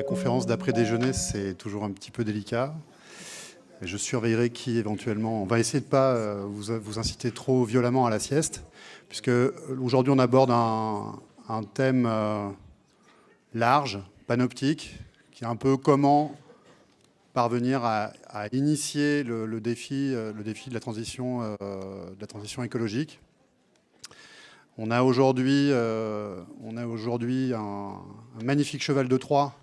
la conférence d'après-déjeuner, c'est toujours un petit peu délicat. Je surveillerai qui éventuellement... On va essayer de ne pas vous inciter trop violemment à la sieste, puisque aujourd'hui on aborde un thème large, panoptique, qui est un peu comment parvenir à initier le défi de la transition écologique. On a aujourd'hui un magnifique cheval de Troie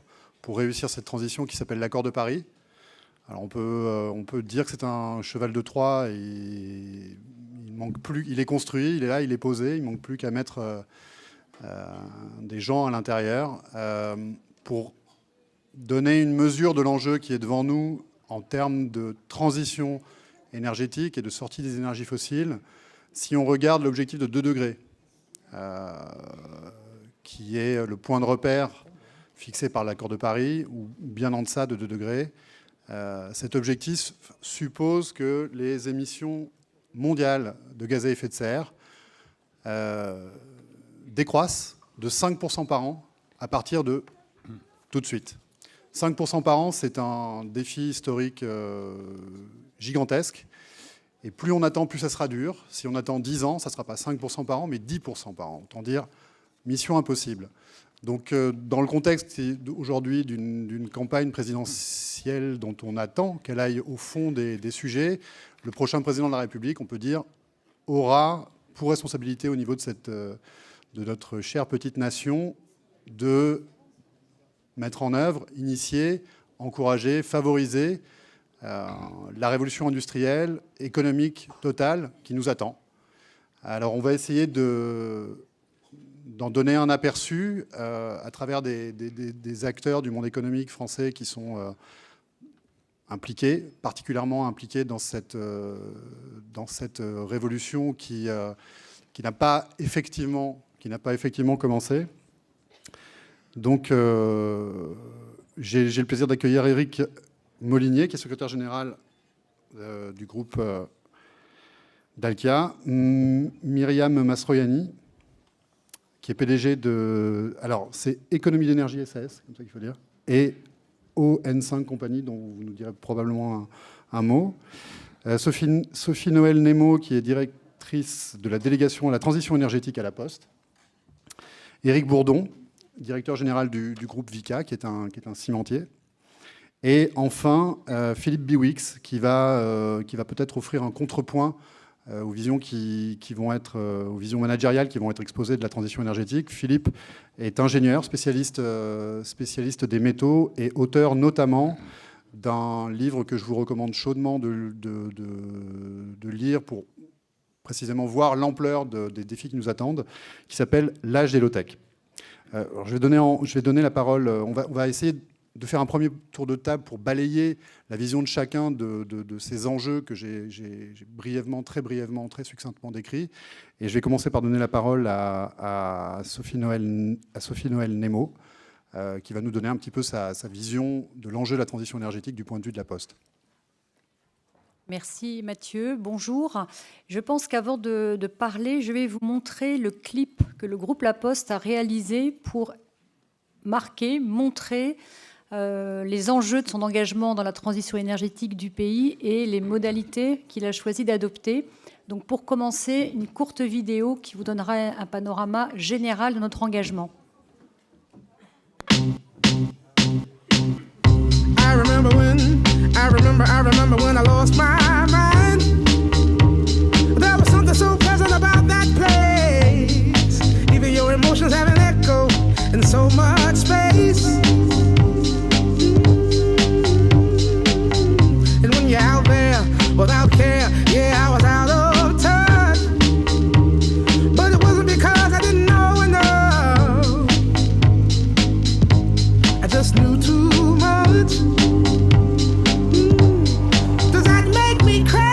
pour réussir cette transition qui s'appelle l'accord de Paris. Alors on peut dire que c'est un cheval de Troie, et il est construit, il est là, il est posé, il ne manque plus qu'à mettre des gens à l'intérieur pour donner une mesure de l'enjeu qui est devant nous en termes de transition énergétique et de sortie des énergies fossiles. Si on regarde l'objectif de 2 degrés, qui est le point de repère fixé par l'accord de Paris, ou bien en deçà de 2 degrés, cet objectif suppose que les émissions mondiales de gaz à effet de serre décroissent de 5% par an à partir de tout de suite. 5% par an, c'est un défi historique gigantesque. Et plus on attend, plus ça sera dur. Si on attend 10 ans, ça ne sera pas 5% par an, mais 10% par an. Autant dire, mission impossible. Donc, dans le contexte aujourd'hui d'une campagne présidentielle dont on attend qu'elle aille au fond des sujets, le prochain président de la République, on peut dire, aura pour responsabilité au niveau de notre chère petite nation de mettre en œuvre, initier, encourager, favoriser la révolution industrielle, économique totale qui nous attend. Alors on va essayer d'en donner un aperçu à travers des acteurs du monde économique français qui sont particulièrement impliqués dans cette révolution qui n'a pas effectivement commencé. Donc, j'ai le plaisir d'accueillir Éric Molinier, qui est secrétaire général du groupe Dalkia, Myriam Mastroianni, qui est PDG de... Alors, c'est Économie d'énergie SAS, comme ça qu'il faut dire, et ON5 Compagnie, dont vous nous direz probablement un mot. Sophie Noël Nemo, qui est directrice de la délégation à la transition énergétique à la Poste. Éric Bourdon, directeur général du groupe Vicat, qui est un cimentier. Et enfin, Philippe Biwix, qui va peut-être offrir un contrepoint aux visions aux visions managériales qui vont être exposées de la transition énergétique. Philippe est ingénieur, spécialiste des métaux et auteur notamment d'un livre que je vous recommande chaudement de lire pour précisément voir l'ampleur des défis qui nous attendent, qui s'appelle « L'âge des low-tech ». Je vais donner la parole, on va essayer de faire un premier tour de table pour balayer la vision de chacun de ces enjeux que j'ai très brièvement, très succinctement décrits. Et je vais commencer par donner la parole à Sophie Noël Nemo, qui va nous donner un petit peu sa vision de l'enjeu de la transition énergétique du point de vue de la Poste. Merci Mathieu, bonjour. Je pense qu'avant de parler, je vais vous montrer le clip que le groupe La Poste a réalisé pour montrer les enjeux de son engagement dans la transition énergétique du pays et les modalités qu'il a choisi d'adopter. Donc pour commencer, une courte vidéo qui vous donnera un panorama général de notre engagement. I remember when I lost my mind. There was something so pleasant about that place. Even your emotions have an echo in so much space. And when you're out there without care, yeah, I was out of touch. But it wasn't because I didn't know enough. I just knew too much. Cry.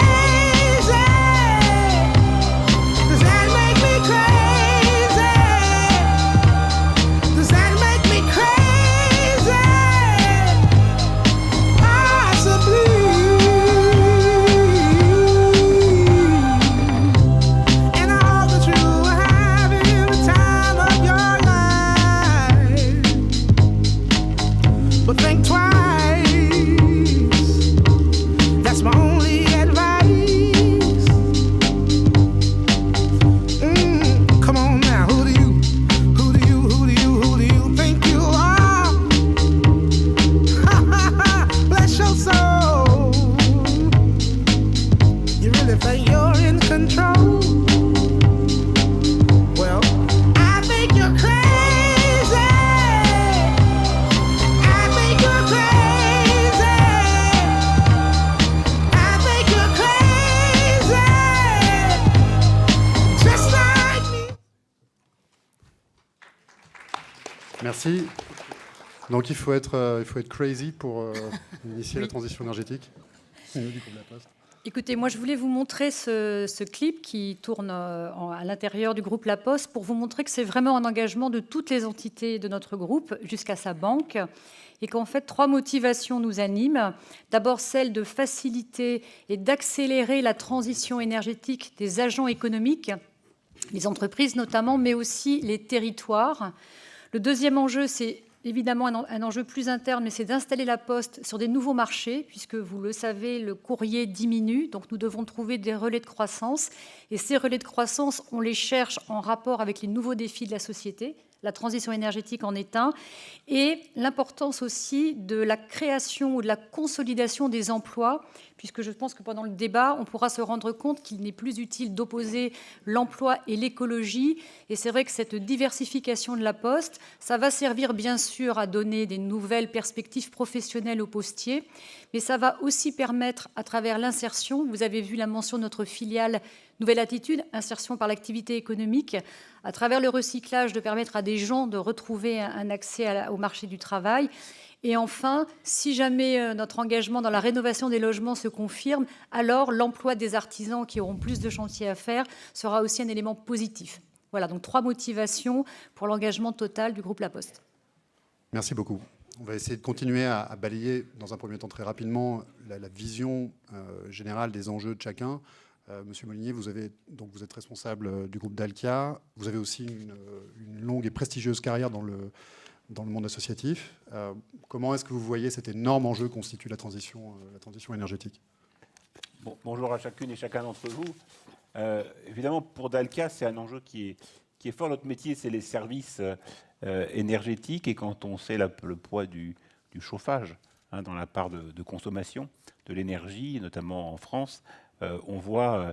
Merci. Donc il faut être crazy pour initier la transition énergétique. Du groupe La Poste. Écoutez, moi je voulais vous montrer ce clip qui tourne à l'intérieur du groupe La Poste pour vous montrer que c'est vraiment un engagement de toutes les entités de notre groupe jusqu'à sa banque et qu'en fait 3 motivations nous animent. D'abord celle de faciliter et d'accélérer la transition énergétique des agents économiques, les entreprises notamment, mais aussi les territoires. Le deuxième enjeu, c'est évidemment un enjeu plus interne, mais c'est d'installer La Poste sur des nouveaux marchés, puisque vous le savez, le courrier diminue, donc nous devons trouver des relais de croissance. Et ces relais de croissance, on les cherche en rapport avec les nouveaux défis de la société. La transition énergétique en est un, et l'importance aussi de la création ou de la consolidation des emplois, puisque je pense que pendant le débat, on pourra se rendre compte qu'il n'est plus utile d'opposer l'emploi et l'écologie. Et c'est vrai que cette diversification de La Poste, ça va servir bien sûr à donner des nouvelles perspectives professionnelles aux postiers, mais ça va aussi permettre, à travers l'insertion, vous avez vu la mention de notre filiale Nouvelle Attitude, insertion par l'activité économique, à travers le recyclage, de permettre à des gens de retrouver un accès au marché du travail. Et enfin, si jamais notre engagement dans la rénovation des logements se confirme, alors l'emploi des artisans qui auront plus de chantiers à faire sera aussi un élément positif. Voilà, donc 3 motivations pour l'engagement total du groupe La Poste. Merci beaucoup. On va essayer de continuer à balayer, dans un premier temps très rapidement, la vision générale des enjeux de chacun. Monsieur Molinier, vous êtes responsable du groupe Dalkia. Vous avez aussi une longue et prestigieuse carrière dans le monde associatif. Comment est-ce que vous voyez cet énorme enjeu que constitue la transition énergétique ? Bonjour à chacune et chacun d'entre vous. Évidemment, pour Dalkia, c'est un enjeu qui est fort. Notre métier, c'est les services énergétiques. Et quand on sait le poids du chauffage dans la part de consommation de l'énergie, notamment en France, on voit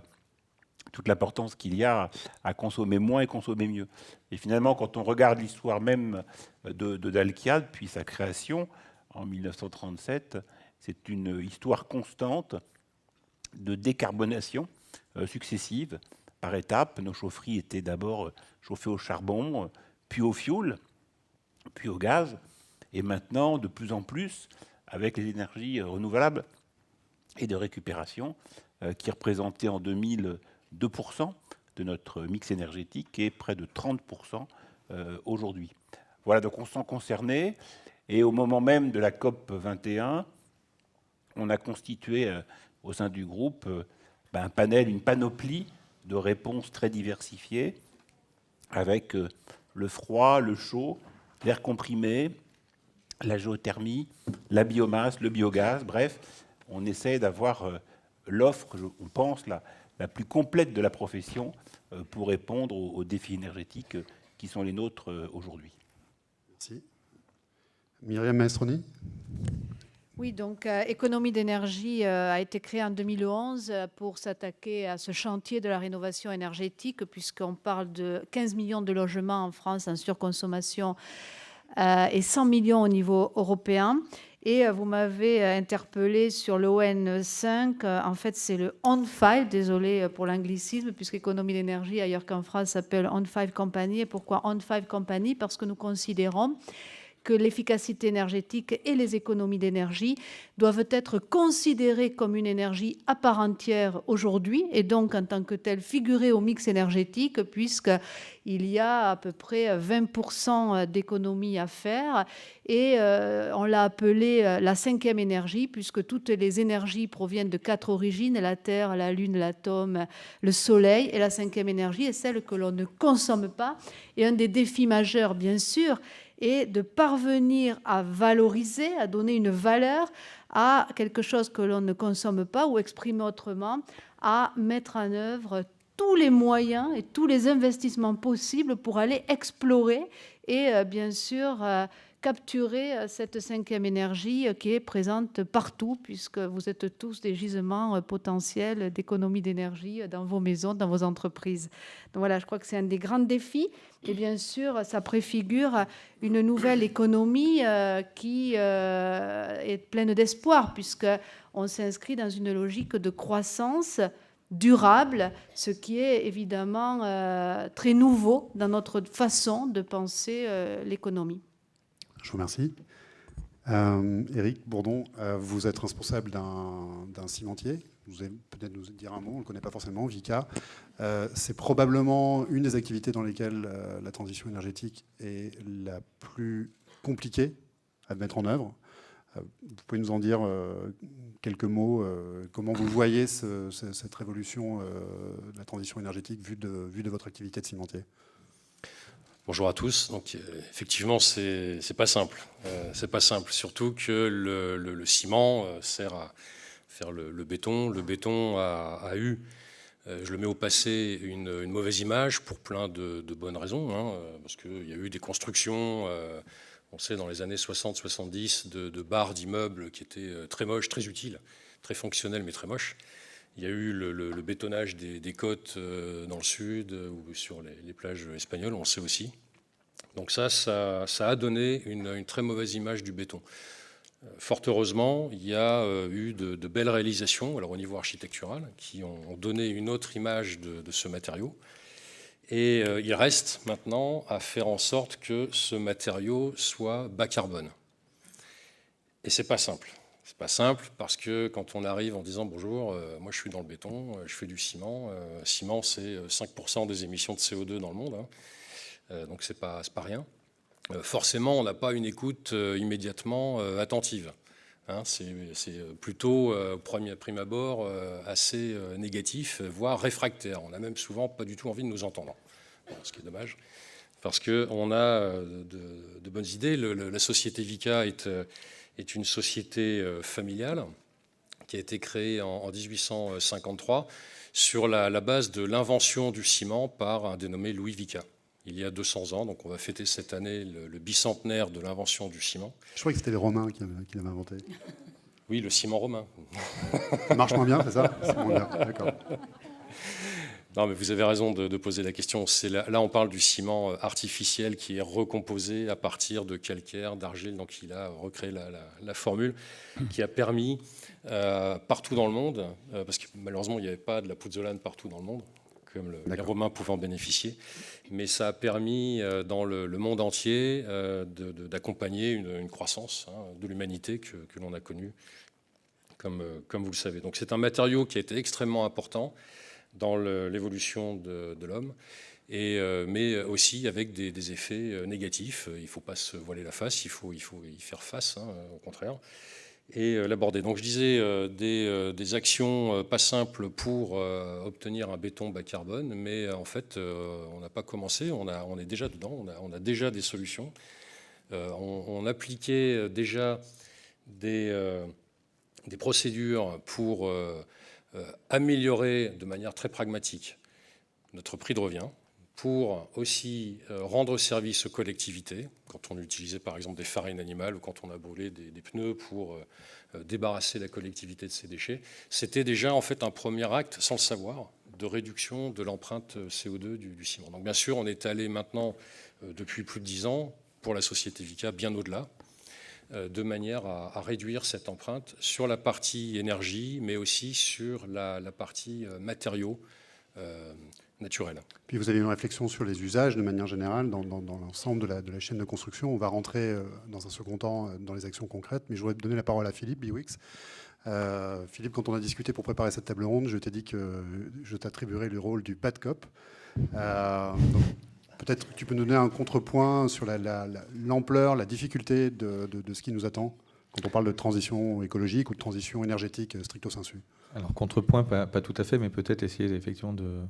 toute l'importance qu'il y a à consommer moins et consommer mieux. Et finalement, quand on regarde l'histoire même de Dalkia, depuis sa création en 1937, c'est une histoire constante de décarbonation successive, par étapes. Nos chaufferies étaient d'abord chauffées au charbon, puis au fioul, puis au gaz, et maintenant, de plus en plus, avec les énergies renouvelables et de récupération, qui représentait en 2000 2% de notre mix énergétique et près de 30% aujourd'hui. Voilà, donc on se sent concerné. Et au moment même de la COP 21, on a constitué au sein du groupe un panel, une panoplie de réponses très diversifiées avec le froid, le chaud, l'air comprimé, la géothermie, la biomasse, le biogaz. Bref, on essaie d'avoir l'offre, on pense, la plus complète de la profession pour répondre aux défis énergétiques qui sont les nôtres aujourd'hui. Merci. Myriam Maestroni. Oui, donc Économie d'énergie a été créée en 2011 pour s'attaquer à ce chantier de la rénovation énergétique, puisqu'on parle de 15 millions de logements en France en surconsommation et 100 millions au niveau européen. Et vous m'avez interpellé sur l'ON5. En fait, c'est le On5, désolé pour l'anglicisme, puisqu'Économie d'énergie, ailleurs qu'en France, s'appelle On5 Company. Et pourquoi On5 Company ? Parce que nous considérons que l'efficacité énergétique et les économies d'énergie doivent être considérées comme une énergie à part entière aujourd'hui et donc en tant que telle figurer au mix énergétique, puisqu'il y a à peu près 20% d'économies à faire et on l'a appelée la 5e énergie, puisque toutes les énergies proviennent de 4 origines, la Terre, la Lune, l'atome, le Soleil, et la 5e énergie est celle que l'on ne consomme pas. Et un des défis majeurs, bien sûr, et de parvenir à valoriser, à donner une valeur à quelque chose que l'on ne consomme pas, ou exprimé autrement, à mettre en œuvre tous les moyens et tous les investissements possibles pour aller explorer et bien sûr capturer cette 5e énergie qui est présente partout, puisque vous êtes tous des gisements potentiels d'économie d'énergie dans vos maisons, dans vos entreprises. Donc voilà, je crois que c'est un des grands défis. Et bien sûr, ça préfigure une nouvelle économie qui est pleine d'espoir, puisqu'on s'inscrit dans une logique de croissance durable, ce qui est évidemment très nouveau dans notre façon de penser l'économie. Je vous remercie. Éric Bourdon, vous êtes responsable d'un cimentier. Vous allez peut-être nous dire un mot, on ne le connaît pas forcément, Vicat. C'est probablement une des activités dans lesquelles la transition énergétique est la plus compliquée à mettre en œuvre. Vous pouvez nous en dire quelques mots, comment vous voyez cette révolution de la transition énergétique vue de votre activité de cimentier? Bonjour à tous. Donc, effectivement, c'est pas simple. C'est pas simple, surtout que le ciment sert à faire le béton. Le béton a eu, je le mets au passé, une mauvaise image pour plein de bonnes raisons, hein, parce qu'il y a eu des constructions, on sait, dans les années 60-70, de barres d'immeubles qui étaient très moches, très utiles, très fonctionnels, mais très moches. Il y a eu le bétonnage des côtes dans le sud ou sur les plages espagnoles, on le sait aussi. Donc ça a donné une très mauvaise image du béton. Fort heureusement, il y a eu de belles réalisations, alors au niveau architectural, qui ont donné une autre image de ce matériau. Et il reste maintenant à faire en sorte que ce matériau soit bas carbone. Et c'est pas simple. C'est pas simple parce que quand on arrive en disant bonjour, moi je suis dans le béton, je fais du ciment. Ciment, c'est 5% des émissions de CO2 dans le monde, hein. Donc c'est pas rien. Forcément, on n'a pas une écoute immédiatement attentive. Hein. C'est plutôt, prime abord, assez négatif, voire réfractaire. On n'a même souvent pas du tout envie de nous entendre, ce qui est dommage, parce qu'on a de bonnes idées. La société Vicat est une société familiale qui a été créée en 1853 sur la base de l'invention du ciment par un dénommé Louis Vicat, il y a 200 ans. Donc on va fêter cette année le bicentenaire de l'invention du ciment. Je crois que c'était les Romains qui l'avaient inventé. Oui, le ciment romain. Ça marche moins bien, c'est ça? C'est moins bien, d'accord. Non, mais vous avez raison de poser la question. Là, on parle du ciment artificiel qui est recomposé à partir de calcaire, d'argile. Donc, il a recréé la formule qui a permis partout dans le monde, parce que malheureusement, il n'y avait pas de la pouzzolane partout dans le monde, comme les Romains pouvaient en bénéficier. Mais ça a permis dans le monde entier d'accompagner une croissance de l'humanité que l'on a connue, comme vous le savez. Donc, c'est un matériau qui a été extrêmement important dans l'évolution de l'homme, mais aussi avec des effets négatifs. Il ne faut pas se voiler la face, il faut y faire face, au contraire, et l'aborder. Donc je disais des actions pas simples pour obtenir un béton bas carbone, mais en fait, on n'a pas commencé, on est déjà dedans, on a déjà des solutions. On appliquait déjà des procédures pour améliorer de manière très pragmatique notre prix de revient, pour aussi rendre service aux collectivités, quand on utilisait par exemple des farines animales ou quand on a brûlé des pneus pour débarrasser la collectivité de ses déchets. C'était déjà en fait un premier acte, sans le savoir, de réduction de l'empreinte CO2 du ciment. Donc bien sûr, on est allé maintenant, depuis plus de 10 ans, pour la société Vicat, bien au-delà, de manière à réduire cette empreinte sur la partie énergie, mais aussi sur la partie matériaux naturels. Puis vous avez une réflexion sur les usages de manière générale dans l'ensemble de la chaîne de construction. On va rentrer dans un second temps dans les actions concrètes, mais je voudrais donner la parole à Philippe Biwix. Philippe, quand on a discuté pour préparer cette table ronde, je t'ai dit que je t'attribuerais le rôle du bad cop. Donc, peut-être que tu peux nous donner un contrepoint sur l'ampleur, la difficulté de ce qui nous attend quand on parle de transition écologique ou de transition énergétique stricto sensu. Alors, contrepoint, pas tout à fait, mais peut-être essayer effectivement de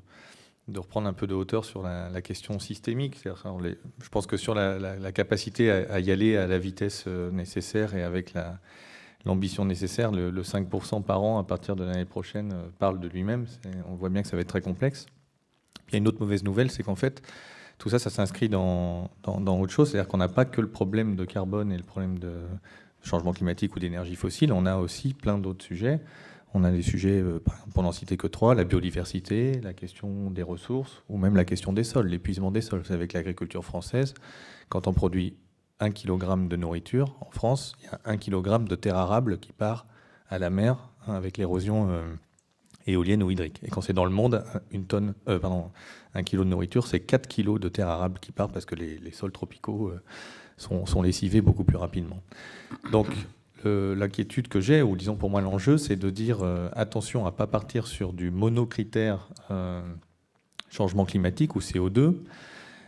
reprendre un peu de hauteur sur la question systémique. Je pense que sur la capacité à y aller à la vitesse nécessaire et avec l'ambition nécessaire, le 5% par an à partir de l'année prochaine parle de lui-même. On voit bien que ça va être très complexe. Il y a une autre mauvaise nouvelle, c'est qu'en fait, tout ça s'inscrit dans autre chose. C'est-à-dire qu'on n'a pas que le problème de carbone et le problème de changement climatique ou d'énergie fossile. On a aussi plein d'autres sujets. On a des sujets, pour n'en citer que 3, la biodiversité, la question des ressources ou même la question des sols, l'épuisement des sols. Avec l'agriculture française, quand on produit 1 kg de nourriture en France, il y a 1 kg de terre arable qui part à la mer avec l'érosion éolienne ou hydrique. Et quand c'est dans le monde, un kilo de nourriture, c'est 4 kilos de terre arable qui partent parce que les sols tropicaux sont lessivés beaucoup plus rapidement. Donc, l'inquiétude que j'ai, ou disons pour moi l'enjeu, c'est de dire attention à ne pas partir sur du monocritère changement climatique ou CO2,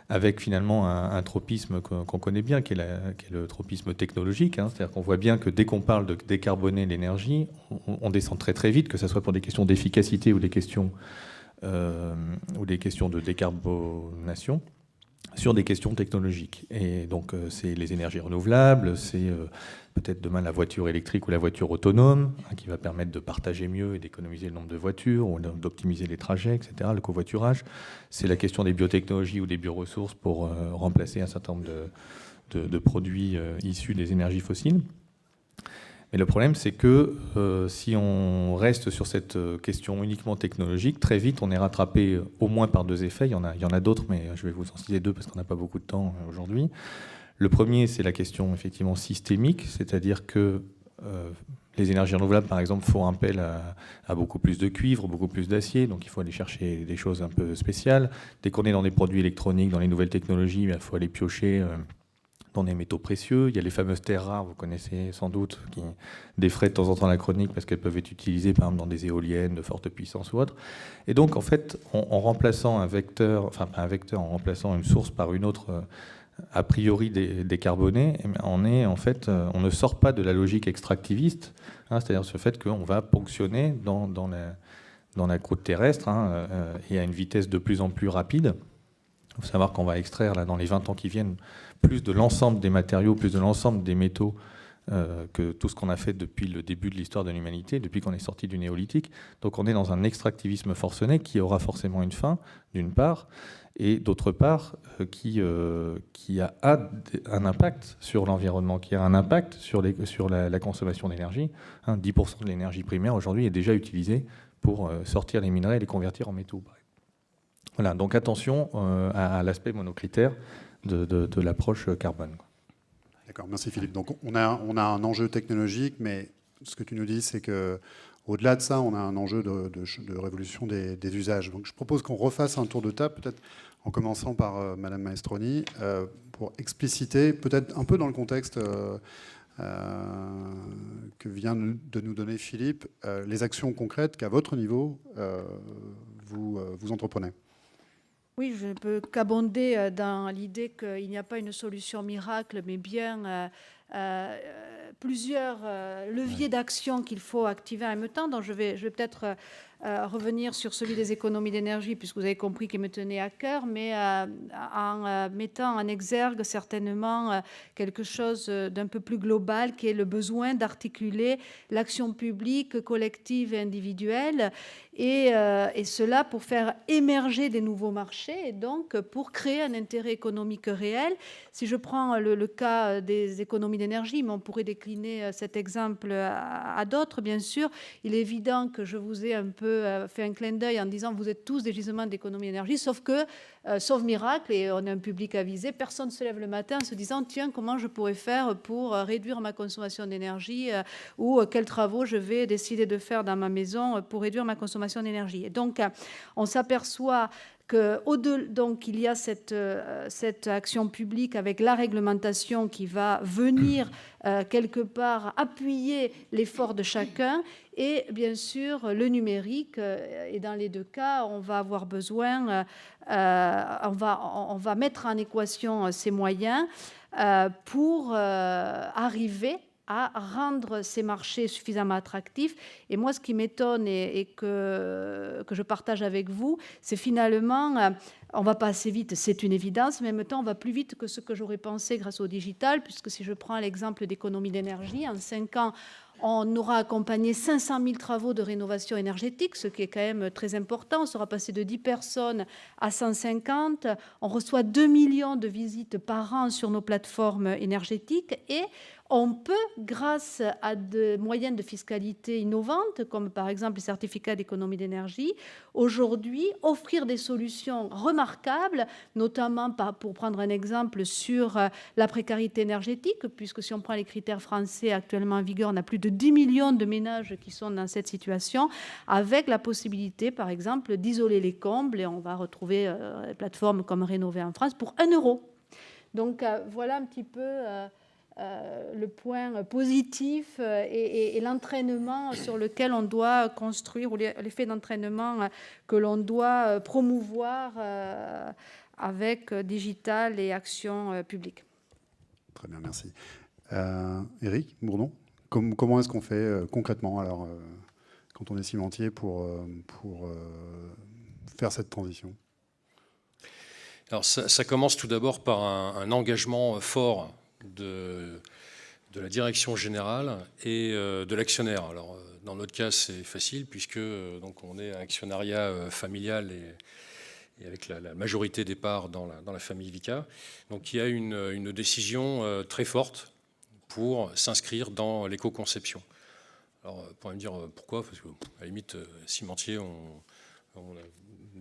avec finalement un tropisme qu'on connaît bien, qui est le tropisme technologique. C'est-à-dire qu'on voit bien que dès qu'on parle de décarboner l'énergie, on descend très très vite, que ce soit pour des questions d'efficacité ou des questions de décarbonation, sur des questions technologiques. Et donc, c'est les énergies renouvelables, c'est peut-être demain la voiture électrique ou la voiture autonome, qui va permettre de partager mieux et d'économiser le nombre de voitures, ou d'optimiser les trajets, etc., le covoiturage. C'est la question des biotechnologies ou des bioressources pour remplacer un certain nombre de produits issus des énergies fossiles. Mais le problème, c'est que si on reste sur cette question uniquement technologique, très vite, on est rattrapé au moins par deux effets. Il y en a d'autres, mais je vais vous en citer deux parce qu'on n'a pas beaucoup de temps aujourd'hui. Le premier, c'est la question effectivement systémique, c'est-à-dire que les énergies renouvelables, par exemple, font appel à beaucoup plus de cuivre, beaucoup plus d'acier, donc il faut aller chercher des choses un peu spéciales. Dès qu'on est dans des produits électroniques, dans les nouvelles technologies, il faut aller piocher dans des métaux précieux. Il y a les fameuses terres rares, vous connaissez sans doute, qui défraient de temps en temps la chronique parce qu'elles peuvent être utilisées par exemple dans des éoliennes de forte puissance ou autre. Et donc en fait, en remplaçant un vecteur, enfin pas un vecteur, en remplaçant une source par une autre a priori décarbonée, on ne sort pas de la logique extractiviste, c'est-à-dire ce fait qu'on va ponctionner dans la croûte terrestre et à une vitesse de plus en plus rapide. Il faut savoir qu'on va extraire là, dans les 20 ans qui viennent plus de l'ensemble des matériaux, plus de l'ensemble des métaux que tout ce qu'on a fait depuis le début de l'histoire de l'humanité, depuis qu'on est sorti du néolithique. Donc on est dans un extractivisme forcené qui aura forcément une fin, d'une part, et d'autre part, qui a un impact sur l'environnement, qui a un impact sur la consommation d'énergie. 10% de l'énergie primaire aujourd'hui est déjà utilisée pour sortir les minerais et les convertir en métaux. Voilà, donc attention à l'aspect monocritère de l'approche carbone. D'accord, merci Philippe. Donc on a un enjeu technologique, mais ce que tu nous dis, c'est que au-delà de ça, on a un enjeu de révolution des usages. Donc je propose qu'on refasse un tour de table, peut-être en commençant par Madame Maestroni, pour expliciter, peut-être un peu dans le contexte que vient de nous donner Philippe, les actions concrètes qu'à votre niveau, vous entreprenez. Oui, je ne peux qu'abonder dans l'idée qu'il n'y a pas une solution miracle, mais bien plusieurs leviers d'action qu'il faut activer en même temps. Donc je vais peut-être revenir sur celui des économies d'énergie, puisque vous avez compris qu'il me tenait à cœur, mais en mettant en exergue certainement quelque chose d'un peu plus global, qui est le besoin d'articuler l'action publique, collective et individuelle, et cela pour faire émerger des nouveaux marchés, et donc pour créer un intérêt économique réel. Si je prends le cas des économies d'énergie, mais on pourrait décliner cet exemple à d'autres, bien sûr, il est évident que je vous ai un peu fait un clin d'œil en disant vous êtes tous des gisements d'économie d'énergie, sauf que, sauf miracle, et on a un public avisé, personne ne se lève le matin en se disant tiens, comment je pourrais faire pour réduire ma consommation d'énergie ou quels travaux je vais décider de faire dans ma maison pour réduire ma consommation d'énergie. Et donc, on s'aperçoit donc il y a cette action publique avec la réglementation qui va venir quelque part appuyer l'effort de chacun, et bien sûr le numérique, et dans les deux cas on va avoir besoin, on va mettre en équation ces moyens pour arriver à rendre ces marchés suffisamment attractifs. Et moi, ce qui m'étonne et que je partage avec vous, c'est finalement, on ne va pas assez vite, c'est une évidence, mais en même temps, on va plus vite que ce que j'aurais pensé grâce au digital, puisque si je prends l'exemple d'économie d'énergie, en 5 ans, on aura accompagné 500 000 travaux de rénovation énergétique, ce qui est quand même très important. On sera passé de 10 personnes à 150. On reçoit 2 millions de visites par an sur nos plateformes énergétiques et on peut, grâce à des moyens de fiscalité innovantes, comme par exemple les certificats d'économie d'énergie, aujourd'hui offrir des solutions remarquables, notamment pour prendre un exemple sur la précarité énergétique, puisque si on prend les critères français actuellement en vigueur, on a plus de 10 millions de ménages qui sont dans cette situation, avec la possibilité, par exemple, d'isoler les combles, et on va retrouver des plateformes comme Rénover en France pour 1 €. Donc voilà un petit peu le point positif et l'entraînement sur lequel on doit construire, ou l'effet d'entraînement que l'on doit promouvoir avec digital et action publique. Très bien, merci. Éric Bourdon, comment est-ce qu'on fait concrètement alors, quand on est cimentier pour faire cette transition? Alors ça commence tout d'abord par un engagement fort de la direction générale et de l'actionnaire. Alors dans notre cas, c'est facile puisque donc on est un actionnariat familial et avec la majorité des parts dans la famille Vicat. Donc il y a une décision très forte pour s'inscrire dans l'éco-conception. Alors vous pourrez me dire pourquoi, parce qu'à la limite, cimentier,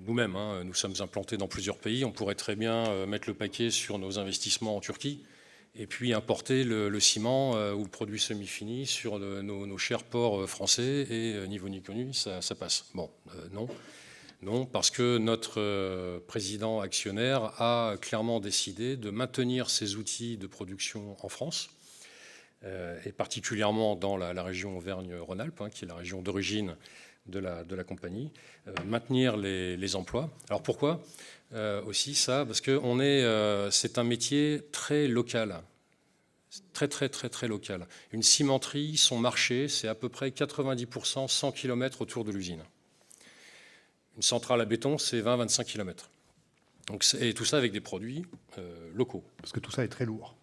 nous-mêmes, nous sommes implantés dans plusieurs pays. On pourrait très bien mettre le paquet sur nos investissements en Turquie et puis importer le ciment ou le produit semi-fini sur nos chers ports français et niveau ni connu, ça passe. Bon, non, parce que notre président actionnaire a clairement décidé de maintenir ces outils de production en France, et particulièrement dans la région Auvergne-Rhône-Alpes, qui est la région d'origine de la compagnie, maintenir les emplois. Alors pourquoi aussi ça? Parce que c'est un métier très local, très local. Une cimenterie, son marché, c'est à peu près 90% 100 km autour de l'usine. Une centrale à béton, c'est 20-25 km. Donc, et tout ça avec des produits locaux. Parce que tout ça est très lourd.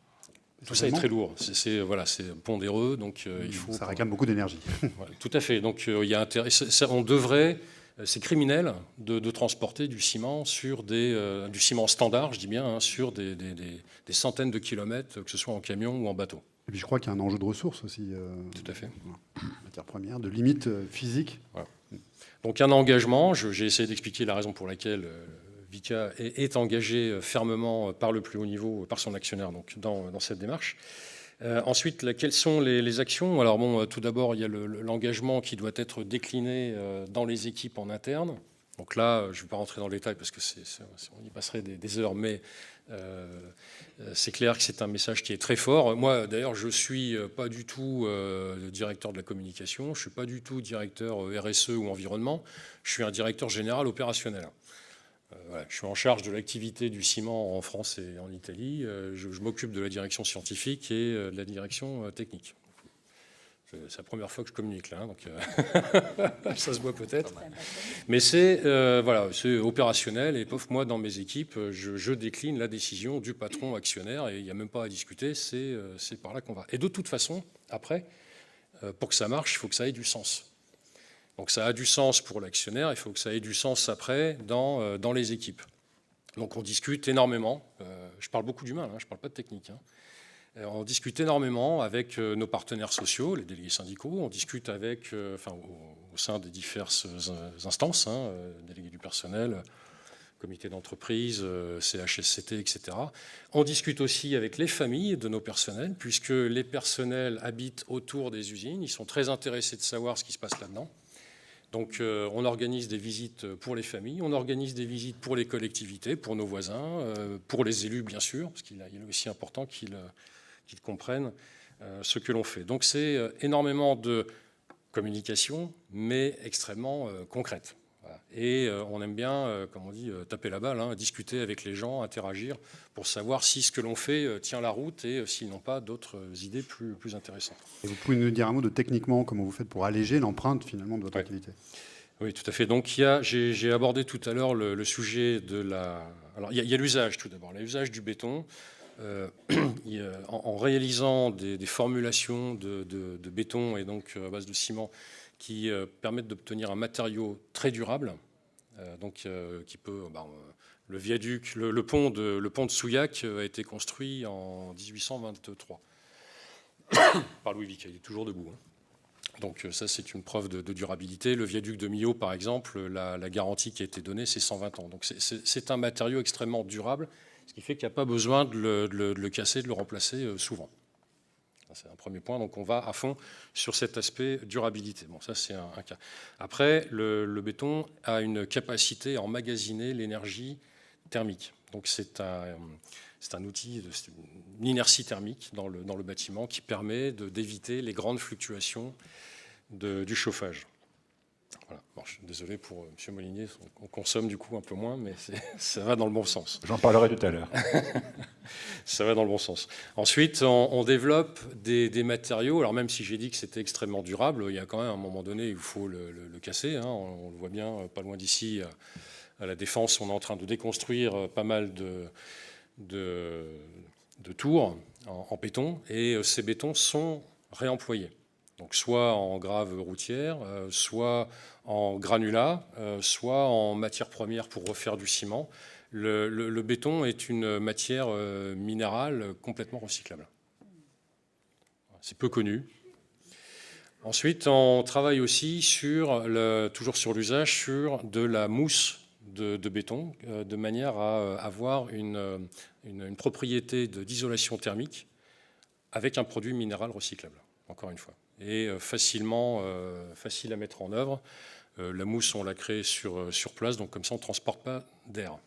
Tout ça est très lourd, c'est pondéreux, donc il faut... Ça réclame beaucoup d'énergie. Voilà, tout à fait, donc il y a intérêt... on devrait, c'est criminel de transporter du ciment sur du ciment standard, je dis bien, sur des centaines de kilomètres, que ce soit en camion ou en bateau. Et puis je crois qu'il y a un enjeu de ressources aussi. Tout à fait. Matières premières, de limites physiques. Voilà. Donc un engagement, j'ai essayé d'expliquer la raison pour laquelle... Vicat est engagé fermement par le plus haut niveau, par son actionnaire donc, dans cette démarche. Ensuite, quelles sont les actions? Alors bon, tout d'abord, il y a l'engagement qui doit être décliné dans les équipes en interne. Donc là, je ne vais pas rentrer dans le détail parce que on y passerait des heures, mais c'est clair que c'est un message qui est très fort. Moi, d'ailleurs, je ne suis pas du tout le directeur de la communication, je ne suis pas du tout directeur RSE ou environnement, je suis un directeur général opérationnel. Voilà, je suis en charge de l'activité du ciment en France et en Italie. Je m'occupe de la direction scientifique et de la direction technique. C'est la première fois que je communique là, donc ça se voit peut-être. Mais c'est opérationnel et moi dans mes équipes, je décline la décision du patron actionnaire et il n'y a même pas à discuter, c'est par là qu'on va. Et de toute façon, après, pour que ça marche, il faut que ça ait du sens. Donc ça a du sens pour l'actionnaire, il faut que ça ait du sens après dans les équipes. Donc on discute énormément, je parle beaucoup d'humain, je ne parle pas de technique. On discute énormément avec nos partenaires sociaux, les délégués syndicaux, on discute avec, au sein des diverses instances, délégués du personnel, comité d'entreprise, CHSCT, etc. On discute aussi avec les familles de nos personnels, puisque les personnels habitent autour des usines, ils sont très intéressés de savoir ce qui se passe là-dedans. Donc on organise des visites pour les familles, on organise des visites pour les collectivités, pour nos voisins, pour les élus bien sûr, parce qu'il est aussi important qu'ils comprennent ce que l'on fait. Donc c'est énormément de communication, mais extrêmement concrète. Voilà. Et on aime bien, comme on dit, taper la balle, discuter avec les gens, interagir, pour savoir si ce que l'on fait tient la route et s'ils n'ont pas d'autres idées plus intéressantes. Et vous pouvez nous dire un mot de techniquement, comment vous faites pour alléger l'empreinte finalement de votre activité? Oui, tout à fait. Donc j'ai abordé tout à l'heure le sujet de la... Alors il y a l'usage tout d'abord, l'usage du béton. En réalisant des formulations de béton et donc à base de ciment qui permettent d'obtenir un matériau très durable, qui peut... le viaduc, le pont de Souillac a été construit en 1823. par Louis Vicat. Il est toujours debout. Donc ça, c'est une preuve de durabilité. Le viaduc de Millau, par exemple, la garantie qui a été donnée, c'est 120 ans. Donc c'est un matériau extrêmement durable, ce qui fait qu'il n'y a pas besoin de le casser, de le remplacer souvent. C'est un premier point. Donc on va à fond sur cet aspect durabilité. Bon, ça, c'est un cas. Après, le béton a une capacité à emmagasiner l'énergie thermique. Donc c'est un outil, une inertie thermique dans le bâtiment qui permet d'éviter les grandes fluctuations du chauffage. Voilà. Bon, je suis désolé pour M. Molinier, on consomme du coup un peu moins, mais ça va dans le bon sens. J'en parlerai tout à l'heure. Ça va dans le bon sens. Ensuite, on développe des matériaux. Alors même si j'ai dit que c'était extrêmement durable, il y a quand même un moment donné, il faut le casser. Hein. On le voit bien, pas loin d'ici, à la Défense, on est en train de déconstruire pas mal de tours en béton, et ces bétons sont réemployés. Donc soit en grave routière, soit en granulat, soit en matière première pour refaire du ciment. Le béton est une matière minérale complètement recyclable. C'est peu connu. Ensuite, on travaille aussi toujours sur l'usage, sur de la mousse de béton, de manière à avoir une propriété d'isolation thermique avec un produit minéral recyclable, encore une fois, et facile à mettre en œuvre. La mousse, on l'a créée sur place, donc comme ça, on ne transporte pas d'air.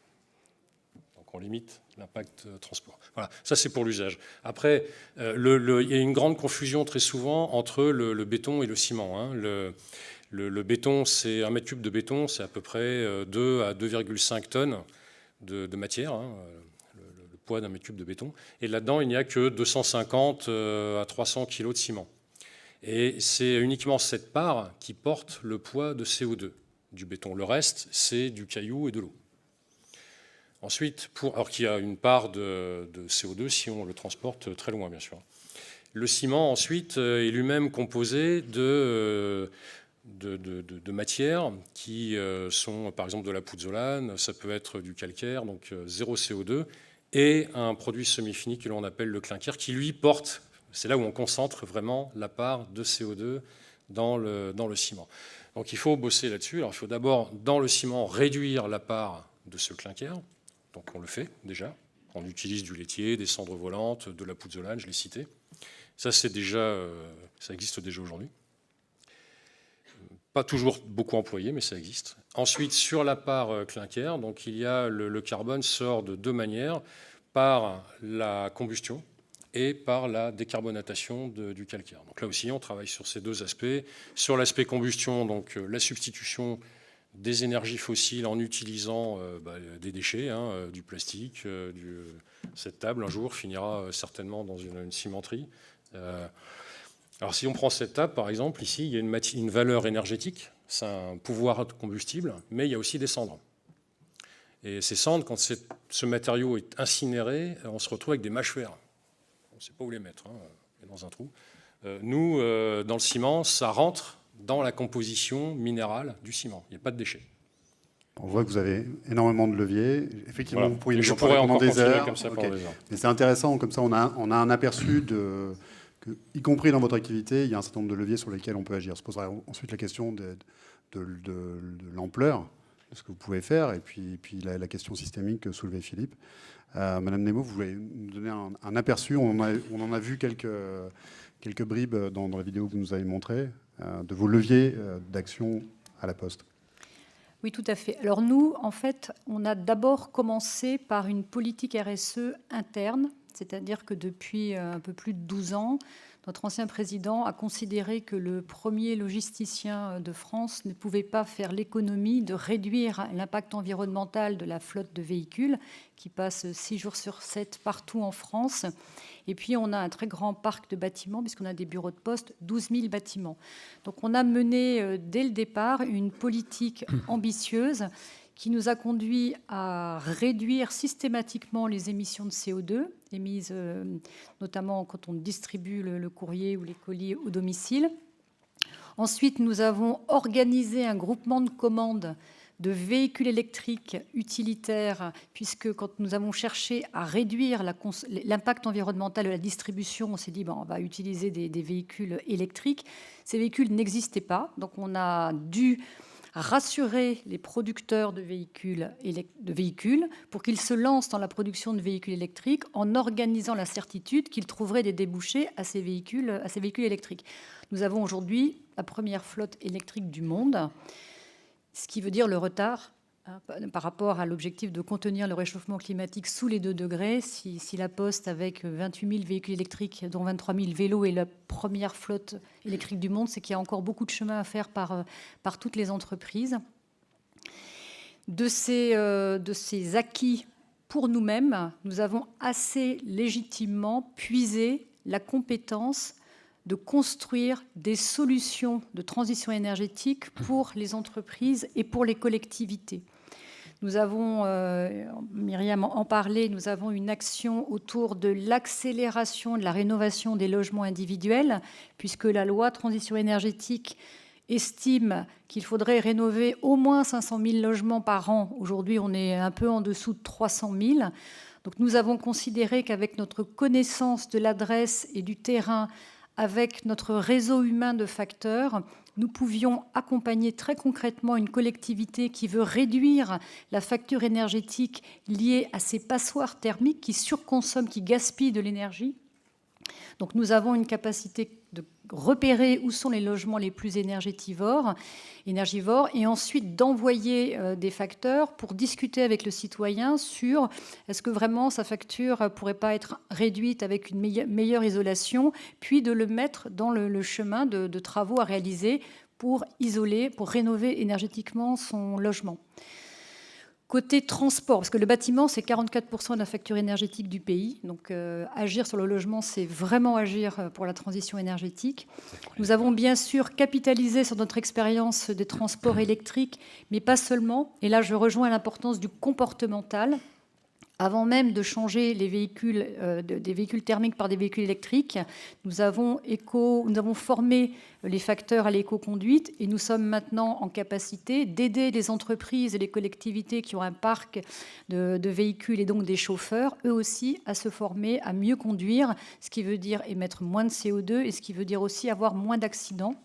Donc on limite l'impact transport. Voilà, ça c'est pour l'usage. Après, il y a une grande confusion très souvent entre le béton et le ciment. Hein. Le béton, c'est 1 mètre cube de béton, c'est à peu près 2 à 2,5 tonnes de matière, hein, le poids d'1 mètre cube de béton. Et là-dedans, il n'y a que 250 à 300 kilos de ciment. Et c'est uniquement cette part qui porte le poids de CO2 du béton. Le reste, c'est du caillou et de l'eau. Ensuite, alors qu'il y a une part de CO2 si on le transporte très loin, bien sûr. Le ciment, ensuite, est lui-même composé de matières qui sont, par exemple, de la pouzzolane, ça peut être du calcaire, donc 0 CO2, et un produit semi-fini que l'on appelle le clinker, qui lui porte, c'est là où on concentre vraiment la part de CO2 dans le ciment. Donc il faut bosser là-dessus. Alors il faut d'abord, dans le ciment, réduire la part de ce clinker. Donc on le fait déjà. On utilise du laitier, des cendres volantes, de la pouzzolane, je l'ai cité. Ça, ça existe déjà aujourd'hui. Pas toujours beaucoup employé, mais ça existe. Ensuite, sur la part clinker, donc il y a le carbone sort de 2 manières, par la combustion et par la décarbonatation du calcaire. Donc là aussi, on travaille sur ces 2 aspects. Sur l'aspect combustion, donc la substitution des énergies fossiles en utilisant des déchets, hein, du plastique. Cette table, un jour, finira certainement dans une cimenterie. Alors si on prend cette table, par exemple, ici, il y a une valeur énergétique, c'est un pouvoir de combustible, mais il y a aussi des cendres. Et ces cendres, quand ce matériau est incinéré, on se retrouve avec des mâchouères. On ne sait pas où les mettre, hein, dans un trou. Nous, dans le ciment, ça rentre dans la composition minérale du ciment. Il n'y a pas de déchets. On voit que vous avez énormément de leviers. Effectivement, Voilà. vous pourriez Je nous en pourrais parler pendant encore des continuer heures. comme ça pendant des heures. Mais c'est intéressant, comme ça on a un aperçu y compris dans votre activité, il y a un certain nombre de leviers sur lesquels on peut agir. On se posera ensuite la question de l'ampleur de ce que vous pouvez faire, et puis la question systémique que soulevait Philippe. Madame Nemo, vous voulez nous donner un aperçu, on en a vu quelques bribes dans la vidéo que vous nous avez montrée, de vos leviers d'action à la Poste. Oui, tout à fait. Alors nous, en fait, on a d'abord commencé par une politique RSE interne, c'est-à-dire que depuis un peu plus de 12 ans, notre ancien président a considéré que le premier logisticien de France ne pouvait pas faire l'économie de réduire l'impact environnemental de la flotte de véhicules qui passe 6 jours sur 7 partout en France. Et puis, on a un très grand parc de bâtiments, puisqu'on a des bureaux de poste, 12 000 bâtiments. Donc, on a mené, dès le départ, une politique ambitieuse qui nous a conduit à réduire systématiquement les émissions de CO2, émises notamment quand on distribue le courrier ou les colis au domicile. Ensuite, nous avons organisé un groupement de commandes de véhicules électriques utilitaires, puisque quand nous avons cherché à réduire l'impact environnemental de la distribution, on s'est dit on va utiliser des véhicules électriques. Ces véhicules n'existaient pas, donc on a dû rassurer les producteurs de véhicules pour qu'ils se lancent dans la production de véhicules électriques en organisant la certitude qu'ils trouveraient des débouchés à ces véhicules électriques. Nous avons aujourd'hui la première flotte électrique du monde, ce qui veut dire le retard par rapport à l'objectif de contenir le réchauffement climatique sous les 2 degrés. Si la Poste, avec 28 000 véhicules électriques, dont 23 000 vélos, est la première flotte électrique du monde, c'est qu'il y a encore beaucoup de chemin à faire par toutes les entreprises. De ces acquis pour nous-mêmes, nous avons assez légitimement puisé la compétence de construire des solutions de transition énergétique pour les entreprises et pour les collectivités. Nous avons, Myriam en parlait, nous avons une action autour de l'accélération de la rénovation des logements individuels, puisque la loi transition énergétique estime qu'il faudrait rénover au moins 500 000 logements par an. Aujourd'hui, on est un peu en dessous de 300 000. Donc nous avons considéré qu'avec notre connaissance de l'adresse et du terrain, avec notre réseau humain de facteurs, nous pouvions accompagner très concrètement une collectivité qui veut réduire la facture énergétique liée à ces passoires thermiques qui surconsomment, qui gaspillent de l'énergie. Donc nous avons une capacité de repérer où sont les logements les plus énergivores et ensuite d'envoyer des facteurs pour discuter avec le citoyen sur est-ce que vraiment sa facture ne pourrait pas être réduite avec une meilleure isolation, puis de le mettre dans le chemin de travaux à réaliser pour isoler, pour rénover énergétiquement son logement. Côté transport, parce que le bâtiment, c'est 44% de la facture énergétique du pays. Donc, agir sur le logement, c'est vraiment agir pour la transition énergétique. Nous avons bien sûr capitalisé sur notre expérience des transports électriques, mais pas seulement. Et là, je rejoins l'importance du comportemental. Avant même de changer les véhicules, des véhicules thermiques par des véhicules électriques, nous avons formé les facteurs à l'éco-conduite et nous sommes maintenant en capacité d'aider les entreprises et les collectivités qui ont un parc de véhicules et donc des chauffeurs, eux aussi, à se former, à mieux conduire, ce qui veut dire émettre moins de CO2 et ce qui veut dire aussi avoir moins d'accidents.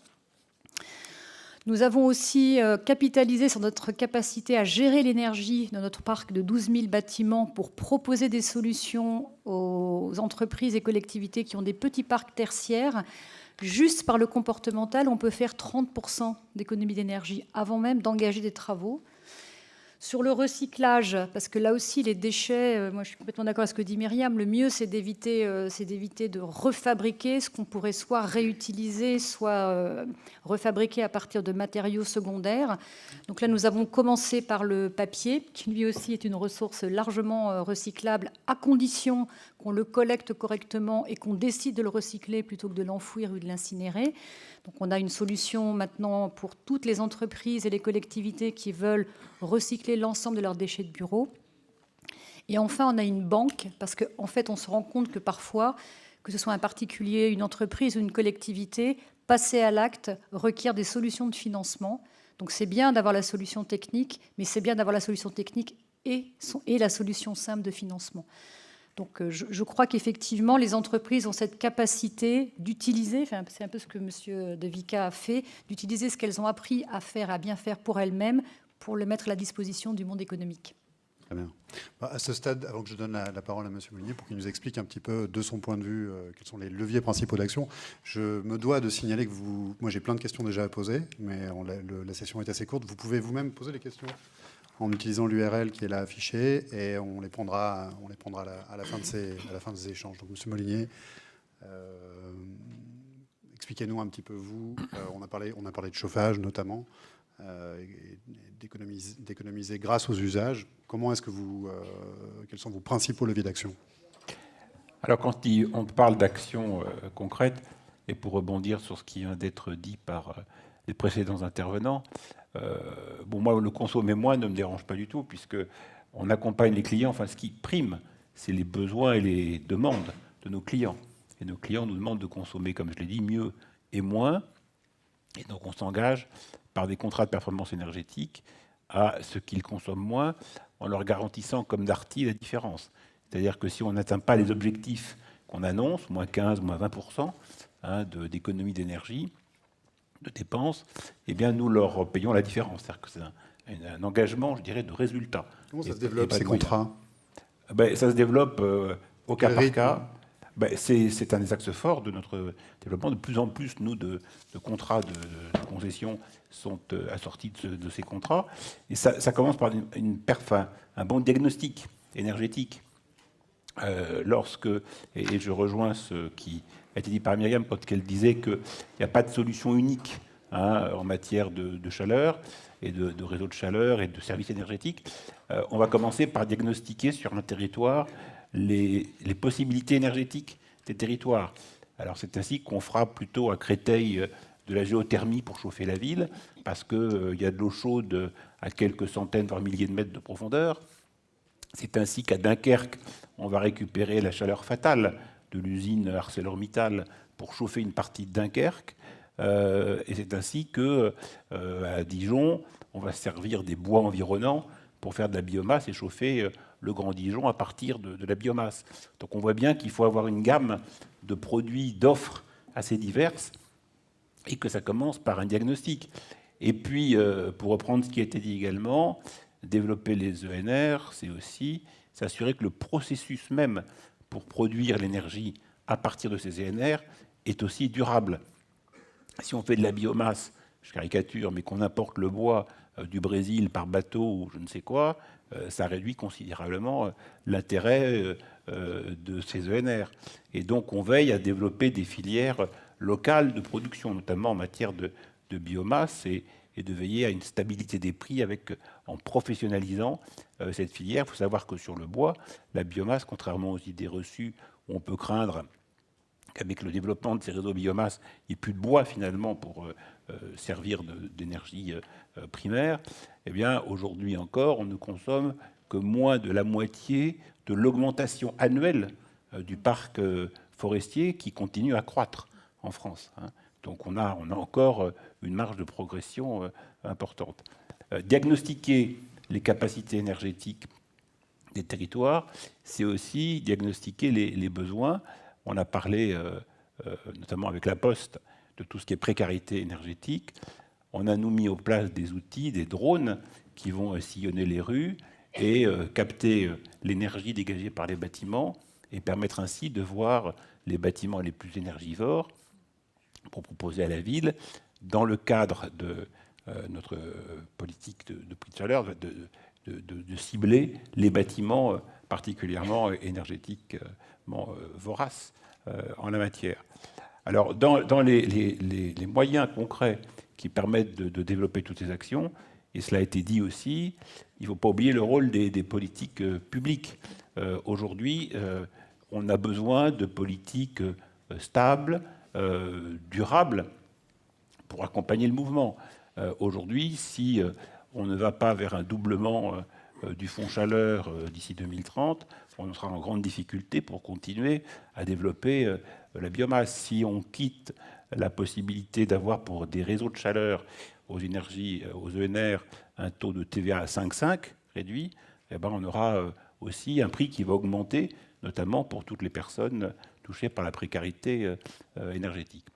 Nous avons aussi capitalisé sur notre capacité à gérer l'énergie dans notre parc de 12 000 bâtiments pour proposer des solutions aux entreprises et collectivités qui ont des petits parcs tertiaires. Juste par le comportemental, on peut faire 30% d'économie d'énergie avant même d'engager des travaux. Sur le recyclage, parce que là aussi, les déchets, moi je suis complètement d'accord avec ce que dit Myriam, le mieux c'est d'éviter de refabriquer ce qu'on pourrait soit réutiliser, soit refabriquer à partir de matériaux secondaires. Donc là, nous avons commencé par le papier, qui lui aussi est une ressource largement recyclable, à condition qu'on le collecte correctement et qu'on décide de le recycler plutôt que de l'enfouir ou de l'incinérer. Donc on a une solution maintenant pour toutes les entreprises et les collectivités qui veulent recycler l'ensemble de leurs déchets de bureau. Et enfin, on a une banque, parce qu'en fait, on se rend compte que parfois, que ce soit un particulier, une entreprise ou une collectivité, passer à l'acte requiert des solutions de financement. Donc c'est bien d'avoir la solution technique, mais c'est bien d'avoir la solution technique et la solution simple de financement. Donc je crois qu'effectivement, les entreprises ont cette capacité d'utiliser, enfin, c'est un peu ce que M. De Vica a fait, d'utiliser ce qu'elles ont appris à faire, à bien faire pour elles-mêmes, pour le mettre à la disposition du monde économique. Très bien. À ce stade, avant que je donne la parole à M. Molinier pour qu'il nous explique un petit peu de son point de vue quels sont les leviers principaux d'action, je me dois de signaler que moi j'ai plein de questions déjà à poser, mais la session est assez courte. Vous pouvez vous-même poser les questions en utilisant l'URL qui est là affichée, et on les prendra à la fin de ces échanges. Donc, M. Molinier, expliquez-nous un petit peu, vous, on a parlé de chauffage notamment, d'économiser grâce aux usages. Comment est-ce que quels sont vos principaux leviers d'action? Alors, quand on parle d'actions concrètes, et pour rebondir sur ce qui vient d'être dit par les précédents intervenants, moi, le consommer moins ne me dérange pas du tout, puisqu'on accompagne les clients. Enfin, ce qui prime, c'est les besoins et les demandes de nos clients. Et nos clients nous demandent de consommer, comme je l'ai dit, mieux et moins. Et donc, on s'engage par des contrats de performance énergétique à ce qu'ils consomment moins en leur garantissant comme Darty la différence. C'est-à-dire que si on n'atteint pas les objectifs qu'on annonce, moins 15, moins 20% d'économie d'énergie, de dépenses, eh bien nous leur payons la différence. C'est-à-dire que c'est un engagement, je dirais, de résultat. Comment ça se développe, ces contrats? Ça se développe au cas par rythme? cas. C'est un des axes forts de notre développement. De plus en plus, nous, de contrats de concession sont assortis de ces contrats. Et ça commence par un bon diagnostic énergétique. Et je rejoins ce qui a été dit par Myriam quand elle disait qu'il n'y a pas de solution unique en matière de chaleur et de réseau de chaleur et de services énergétiques. On va commencer par diagnostiquer sur un territoire les possibilités énergétiques des territoires. Alors c'est ainsi qu'on fera plutôt à Créteil de la géothermie pour chauffer la ville, parce qu'il y a de l'eau chaude à quelques centaines, voire milliers de mètres de profondeur. C'est ainsi qu'à Dunkerque, on va récupérer la chaleur fatale de l'usine ArcelorMittal pour chauffer une partie de Dunkerque. Et c'est ainsi qu'à Dijon, on va servir des bois environnants pour faire de la biomasse et chauffer le Grand Dijon à partir de la biomasse. Donc on voit bien qu'il faut avoir une gamme de produits, d'offres assez diverses, et que ça commence par un diagnostic. Et puis, pour reprendre ce qui a été dit également, développer les ENR, c'est aussi s'assurer que le processus même pour produire l'énergie à partir de ces ENR est aussi durable. Si on fait de la biomasse, je caricature, mais qu'on importe le bois du Brésil par bateau ou je ne sais quoi, ça réduit considérablement l'intérêt de ces ENR. Et donc on veille à développer des filières locales de production, notamment en matière de biomasse, et de veiller à une stabilité des prix en professionnalisant cette filière. Il faut savoir que sur le bois, la biomasse, contrairement aux idées reçues, on peut craindre qu'avec le développement de ces réseaux biomasse, il n'y ait plus de bois finalement pour servir d'énergie primaire. Eh bien, aujourd'hui encore, on ne consomme que moins de la moitié de l'augmentation annuelle du parc forestier qui continue à croître en France. Donc on a encore une marge de progression importante. Diagnostiquer les capacités énergétiques des territoires, c'est aussi diagnostiquer les besoins. On a parlé, notamment avec la Poste, de tout ce qui est précarité énergétique. On a nous mis en place des outils, des drones, qui vont sillonner les rues et capter l'énergie dégagée par les bâtiments et permettre ainsi de voir les bâtiments les plus énergivores pour proposer à la ville, dans le cadre de notre politique de prix de chaleur, de cibler les bâtiments particulièrement énergétiquement voraces en la matière. Alors, dans les moyens concrets qui permettent de développer toutes ces actions, et cela a été dit aussi, il ne faut pas oublier le rôle des politiques publiques. Aujourd'hui, on a besoin de politiques stables, durables, pour accompagner le mouvement. Aujourd'hui, si on ne va pas vers un doublement du fonds chaleur d'ici 2030, on sera en grande difficulté pour continuer à développer la biomasse. Si on quitte la possibilité d'avoir pour des réseaux de chaleur aux énergies, aux ENR, un taux de TVA à 5,5 réduit, eh ben on aura aussi un prix qui va augmenter, notamment pour toutes les personnes touchées par la précarité énergétique.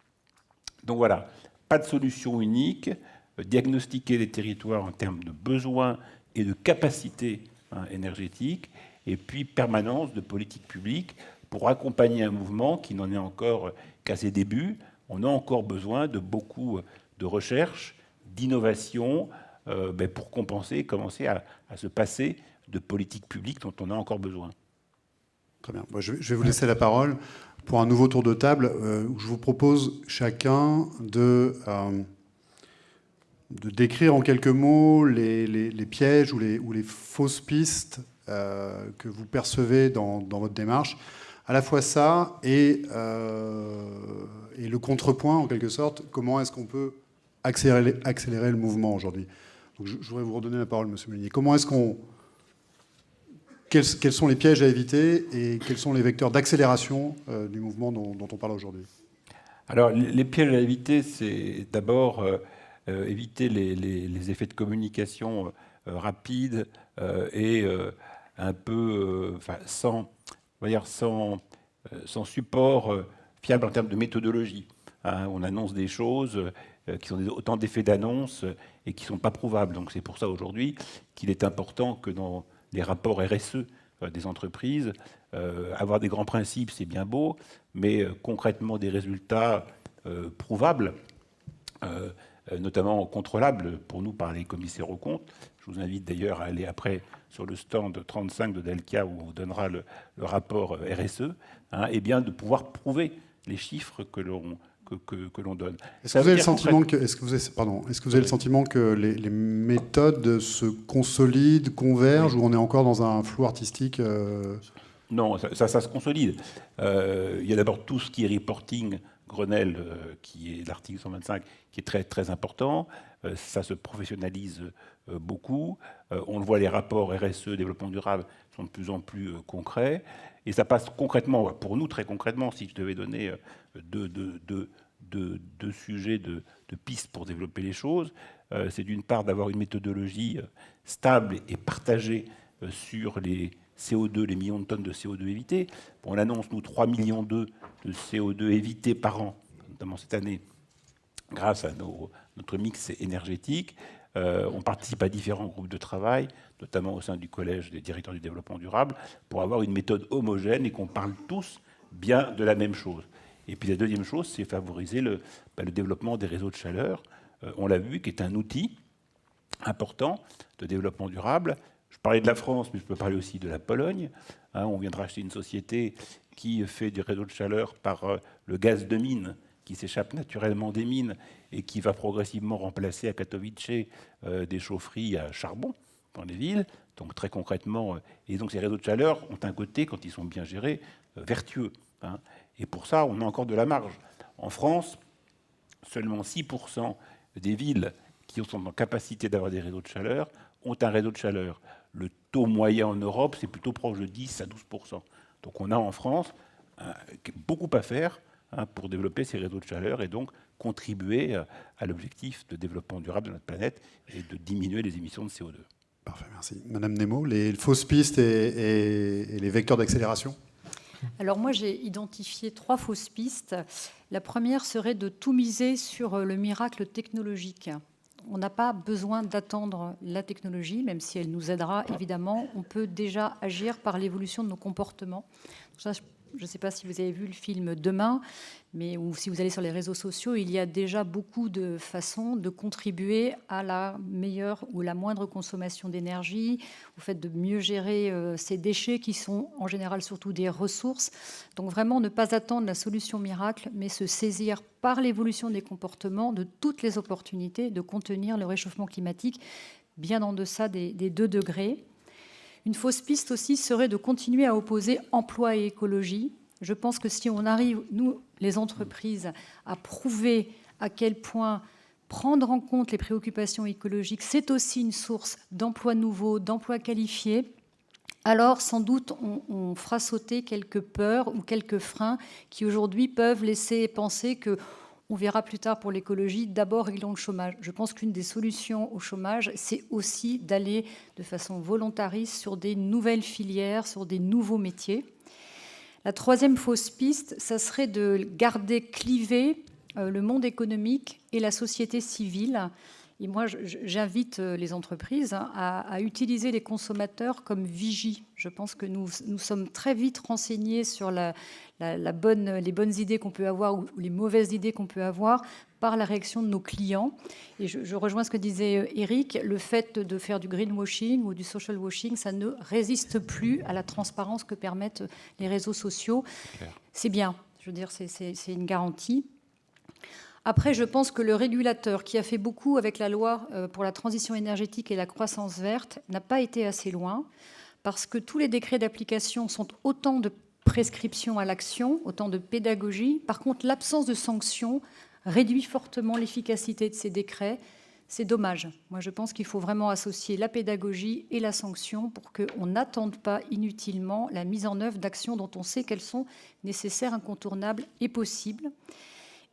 Donc voilà, pas de solution unique, diagnostiquer les territoires en termes de besoins et de capacités énergétiques, et puis permanence de politique publique pour accompagner un mouvement qui n'en est encore qu'à ses débuts. On a encore besoin de beaucoup de recherche, d'innovation, pour compenser, commencer à se passer de politiques publiques dont on a encore besoin. Très bien. Je vais vous laisser la parole pour un nouveau tour de table où je vous propose chacun de décrire en quelques mots les pièges ou les fausses pistes que vous percevez dans votre démarche. À la fois ça et le contrepoint, en quelque sorte, comment est-ce qu'on peut accélérer le mouvement aujourd'hui. Donc je voudrais vous redonner la parole, Monsieur Molinier. Quels sont les pièges à éviter et quels sont les vecteurs d'accélération du mouvement dont on parle aujourd'hui? Alors, les pièges à éviter, c'est d'abord éviter les effets de communication rapide et un peu sans support fiable en termes de méthodologie. Hein, on annonce des choses qui sont autant d'effets d'annonce et qui ne sont pas prouvables. Donc c'est pour ça aujourd'hui qu'il est important que dans les rapports RSE des entreprises, avoir des grands principes, c'est bien beau, mais concrètement des résultats prouvables, notamment contrôlables pour nous par les commissaires aux comptes. Je vous invite d'ailleurs à aller après sur le stand 35 de Dalkia où on vous donnera le rapport RSE, hein, et bien de pouvoir prouver les chiffres que l'on donne. Est-ce que vous avez le sentiment le sentiment que les méthodes se consolident, convergent, ou on est encore dans un flou artistique Non, ça se consolide. Il y a d'abord tout ce qui est reporting Grenelle, qui est l'article 125, qui est très, très important. Ça se professionnalise beaucoup. On le voit, les rapports RSE, développement durable, sont de plus en plus concrets. Et ça passe concrètement, pour nous très concrètement, si je devais donner deux sujets de pistes pour développer les choses, c'est d'une part d'avoir une méthodologie stable et partagée sur les CO2, les millions de tonnes de CO2 évités. On annonce, nous, 3,2 millions de CO2 évités par an, notamment cette année, grâce à notre mix énergétique. On participe à différents groupes de travail, notamment au sein du Collège des directeurs du développement durable, pour avoir une méthode homogène et qu'on parle tous bien de la même chose. Et puis la deuxième chose, c'est favoriser le développement des réseaux de chaleur. On l'a vu, qui est un outil important de développement durable. Je parlais de la France, mais je peux parler aussi de la Pologne. Hein, on vient de racheter une société qui fait du réseau de chaleur par le gaz de mine qui s'échappe naturellement des mines et qui va progressivement remplacer à Katowice des chaufferies à charbon dans les villes. Donc très concrètement, et donc ces réseaux de chaleur ont un côté, quand ils sont bien gérés, vertueux. Hein. Et pour ça, on a encore de la marge. En France, seulement 6% des villes qui sont en capacité d'avoir des réseaux de chaleur ont un réseau de chaleur. Le taux moyen en Europe, c'est plutôt proche de 10 à 12%. Donc on a en France beaucoup à faire pour développer ces réseaux de chaleur et donc contribuer à l'objectif de développement durable de notre planète et de diminuer les émissions de CO2. Parfait, merci. Madame Nemo, les fausses pistes et les vecteurs d'accélération ? Alors moi, j'ai identifié 3 fausses pistes. La première serait de tout miser sur le miracle technologique. On n'a pas besoin d'attendre la technologie, même si elle nous aidera, évidemment. On peut déjà agir par l'évolution de nos comportements. Ça, je ne sais pas si vous avez vu le film Demain, ou si vous allez sur les réseaux sociaux, il y a déjà beaucoup de façons de contribuer à la meilleure ou la moindre consommation d'énergie, au fait de mieux gérer ces déchets qui sont en général surtout des ressources. Donc vraiment ne pas attendre la solution miracle, mais se saisir par l'évolution des comportements de toutes les opportunités de contenir le réchauffement climatique bien en deçà des 2 degrés. Une fausse piste aussi serait de continuer à opposer emploi et écologie. Je pense que si on arrive, nous, les entreprises, à prouver à quel point prendre en compte les préoccupations écologiques, c'est aussi une source d'emplois nouveaux, d'emplois qualifiés, alors sans doute on fera sauter quelques peurs ou quelques freins qui aujourd'hui peuvent laisser penser que on verra plus tard pour l'écologie, d'abord réglons le chômage. Je pense qu'une des solutions au chômage, c'est aussi d'aller de façon volontariste sur des nouvelles filières, sur des nouveaux métiers. La troisième fausse piste, ça serait de garder clivé le monde économique et la société civile. Et moi, j'invite les entreprises à utiliser les consommateurs comme vigies. Je pense que nous sommes très vite renseignés sur les bonnes idées qu'on peut avoir ou les mauvaises idées qu'on peut avoir par la réaction de nos clients. Et je rejoins ce que disait Eric, le fait de faire du greenwashing ou du social washing, ça ne résiste plus à la transparence que permettent les réseaux sociaux. C'est bien, je veux dire, c'est une garantie. Après, je pense que le régulateur, qui a fait beaucoup avec la loi pour la transition énergétique et la croissance verte, n'a pas été assez loin, parce que tous les décrets d'application sont autant de prescriptions à l'action, autant de pédagogie. Par contre, l'absence de sanctions réduit fortement l'efficacité de ces décrets. C'est dommage. Moi, je pense qu'il faut vraiment associer la pédagogie et la sanction pour qu'on n'attende pas inutilement la mise en œuvre d'actions dont on sait qu'elles sont nécessaires, incontournables et possibles.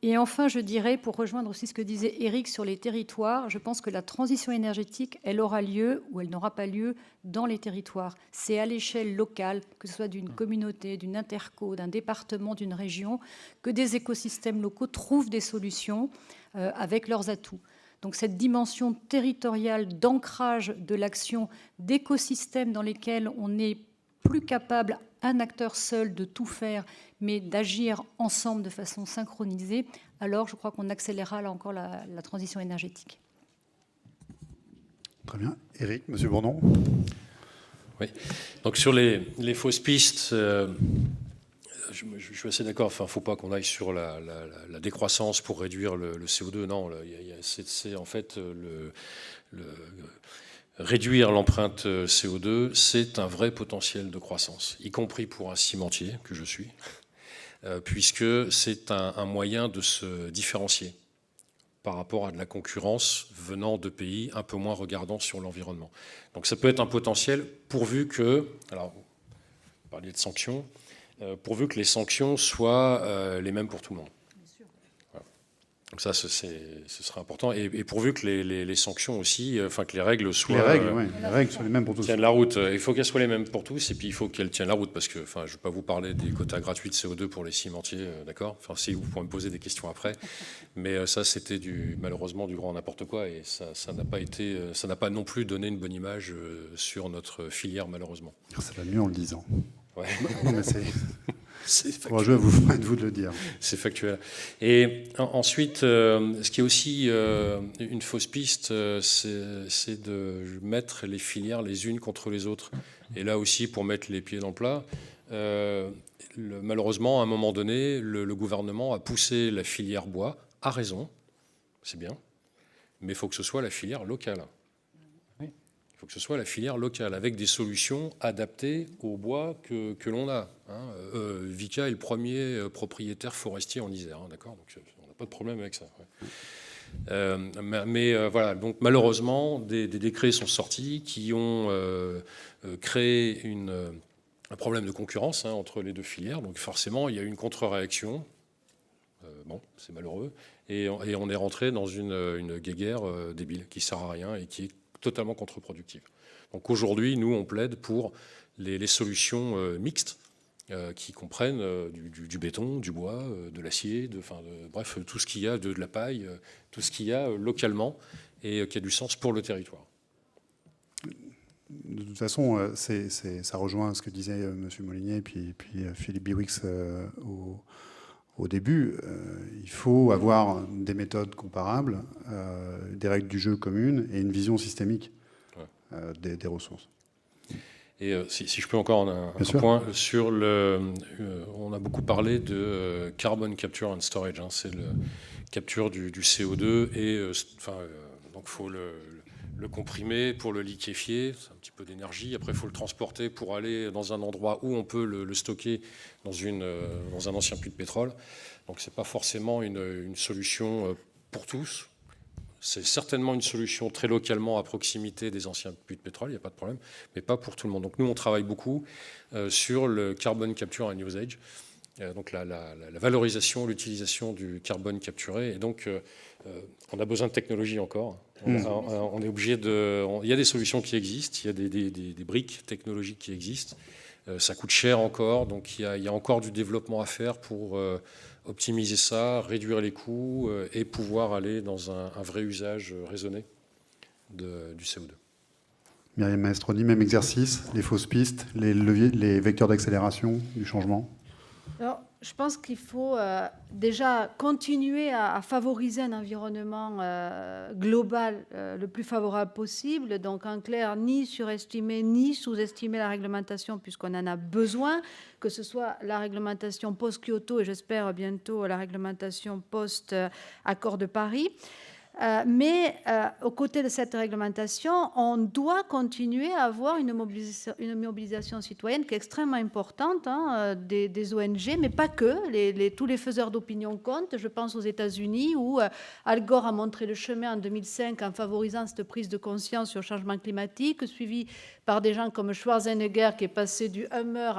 Et enfin, je dirais, pour rejoindre aussi ce que disait Éric sur les territoires, je pense que la transition énergétique, elle aura lieu ou elle n'aura pas lieu dans les territoires. C'est à l'échelle locale, que ce soit d'une communauté, d'une interco, d'un département, d'une région, que des écosystèmes locaux trouvent des solutions avec leurs atouts. Donc cette dimension territoriale d'ancrage de l'action, d'écosystèmes dans lesquels on n'est plus capable, un acteur seul, de tout faire, mais d'agir ensemble de façon synchronisée, alors je crois qu'on accélérera là encore la transition énergétique. Très bien. Éric, Monsieur Bourdon. Oui. Donc sur les fausses pistes, je suis assez d'accord. Enfin, il ne faut pas qu'on aille sur la décroissance pour réduire le CO2. Non, c'est en fait réduire l'empreinte CO2, c'est un vrai potentiel de croissance, y compris pour un cimentier que je suis, puisque c'est un moyen de se différencier par rapport à de la concurrence venant de pays un peu moins regardants sur l'environnement. Donc ça peut être un potentiel pourvu que, alors vous parliez de sanctions, pourvu que les sanctions soient les mêmes pour tout le monde. Voilà. Donc ça, ce sera important. Et pourvu que les sanctions aussi, enfin que les règles soient... Les règles sont les mêmes pour tous. Tiennent la route. Il faut qu'elles soient les mêmes pour tous, et puis il faut qu'elles tiennent la route, parce que, enfin, je ne vais pas vous parler des quotas gratuits de CO2 pour les cimentiers, d'accord ? Enfin, si, vous pourrez me poser des questions après. Mais ça, c'était malheureusement du grand n'importe quoi, et ça n'a pas non plus donné une bonne image sur notre filière, malheureusement. Ça va mieux en le disant. Ouais. Non, mais c'est courageux à vous de le dire. C'est factuel. Et ensuite, ce qui est aussi une fausse piste, c'est de mettre les filières les unes contre les autres. Et là aussi, pour mettre les pieds dans le plat, malheureusement, à un moment donné, le gouvernement a poussé la filière bois, à raison, c'est bien, mais il faut que ce soit la filière locale. Il faut que ce soit la filière locale, avec des solutions adaptées au bois que l'on a. Vicat est le premier propriétaire forestier en Isère, d'accord ? Donc on n'a pas de problème avec ça. Ouais. Mais voilà, donc malheureusement, des décrets sont sortis qui ont créé un problème de concurrence entre les deux filières. Donc forcément, il y a eu une contre-réaction. Bon, c'est malheureux. Et on est rentré dans une guéguerre débile qui ne sert à rien et qui est totalement contre-productive. Donc aujourd'hui, nous, on plaide pour les solutions mixtes qui comprennent du béton, du bois, de l'acier, bref, tout ce qu'il y a, de la paille, tout ce qu'il y a localement et qui a du sens pour le territoire. De toute façon, ça rejoint ce que disait M. Molinier et puis Philippe Biwix au début. Il faut avoir des méthodes comparables, des règles du jeu communes et une vision systémique des ressources. Et si je peux encore un point sur on a beaucoup parlé de carbon capture and storage. C'est la capture du CO2 et donc il faut le comprimer pour le liquéfier, c'est un petit peu d'énergie. Après, il faut le transporter pour aller dans un endroit où on peut le stocker dans un ancien puits de pétrole. Donc, ce n'est pas forcément une solution pour tous. C'est certainement une solution très localement à proximité des anciens puits de pétrole, il n'y a pas de problème, mais pas pour tout le monde. Donc, nous, on travaille beaucoup sur le carbon capture and usage, donc la valorisation, l'utilisation du carbone capturé. Et donc, on a besoin de technologie encore. On est obligé il y a des solutions qui existent, il y a des briques technologiques qui existent. Ça coûte cher encore, donc il y a encore du développement à faire pour optimiser ça, réduire les coûts et pouvoir aller dans un vrai usage raisonné du CO2. Myriam Maestroni, même exercice, les fausses pistes, les leviers, les vecteurs d'accélération du changement. Alors, je pense qu'il faut déjà continuer à favoriser un environnement global le plus favorable possible. Donc, en clair, ni surestimer ni sous-estimer la réglementation, puisqu'on en a besoin, que ce soit la réglementation post-Kyoto et j'espère bientôt la réglementation post-accord de Paris. Mais aux côtés de cette réglementation, on doit continuer à avoir une mobilisation citoyenne qui est extrêmement importante, hein, des ONG, mais pas que. Tous les faiseurs d'opinion comptent. Je pense aux États-Unis où Al Gore a montré le chemin en 2005 en favorisant cette prise de conscience sur le changement climatique, suivi par des gens comme Schwarzenegger qui est passé du Hummer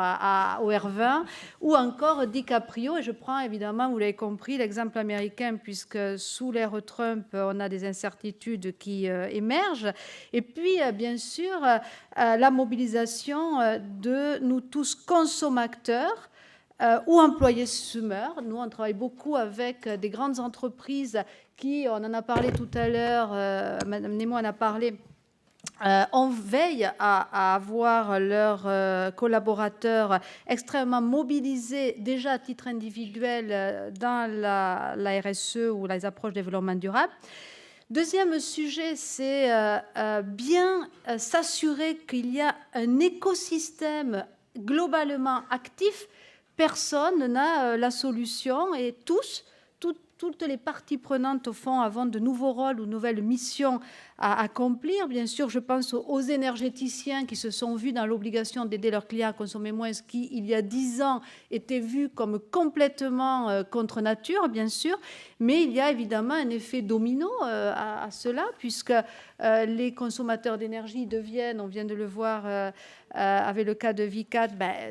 au R20, ou encore DiCaprio. Et je prends évidemment, vous l'avez compris, l'exemple américain, puisque sous l'ère Trump, on a des incertitudes qui émergent. Et puis, bien sûr, la mobilisation de nous tous consommateurs ou employés SUMER. Nous, on travaille beaucoup avec des grandes entreprises qui, on en a parlé tout à l'heure, Madame Nemo en a parlé, on veille à avoir leurs collaborateurs extrêmement mobilisés déjà à titre individuel dans la RSE ou les approches de développement durable. Deuxième sujet, c'est bien s'assurer qu'il y a un écosystème globalement actif. Personne n'a la solution et toutes les parties prenantes, au fond, avons de nouveaux rôles ou nouvelles missions à accomplir. Bien sûr, je pense aux énergéticiens qui se sont vus dans l'obligation d'aider leurs clients à consommer moins, ce qui, il y a 10 ans, était vu comme complètement contre nature, bien sûr. Mais il y a évidemment un effet domino à cela, puisque les consommateurs d'énergie deviennent, on vient de le voir avec le cas de Vicat,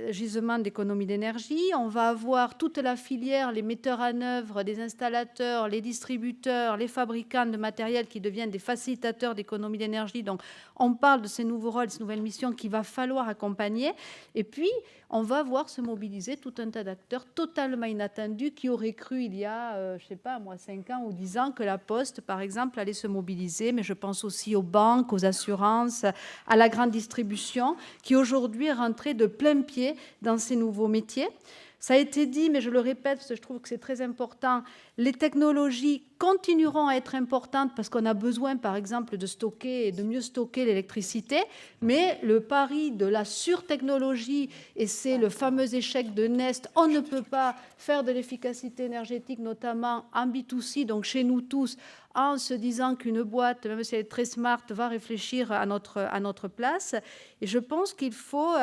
gisement d'économie d'énergie. On va avoir toute la filière, les metteurs en œuvre, des installateurs, les distributeurs, les fabricants de matériel qui deviennent des facilitateurs d'économie d'énergie. Donc, on parle de ces nouveaux rôles, ces nouvelles missions qu'il va falloir accompagner. Et puis, on va voir se mobiliser tout un tas d'acteurs totalement inattendus qui auraient cru il y a, je ne sais pas, moi, 5 ans ou 10 ans que la Poste, par exemple, allait se mobiliser. Mais je pense aussi aux banques, aux assurances, à la grande distribution, qui aujourd'hui est rentrée de plein pied dans ces nouveaux métiers. Ça a été dit, mais je le répète, parce que je trouve que c'est très important, les technologies continueront à être importantes parce qu'on a besoin, par exemple, de stocker et de mieux stocker l'électricité, mais le pari de la surtechnologie, et c'est le fameux échec de Nest, on ne peut pas faire de l'efficacité énergétique, notamment en B2C, donc chez nous tous, en se disant qu'une boîte, même si elle est très smart, va réfléchir à notre place. Et je pense qu'il faut,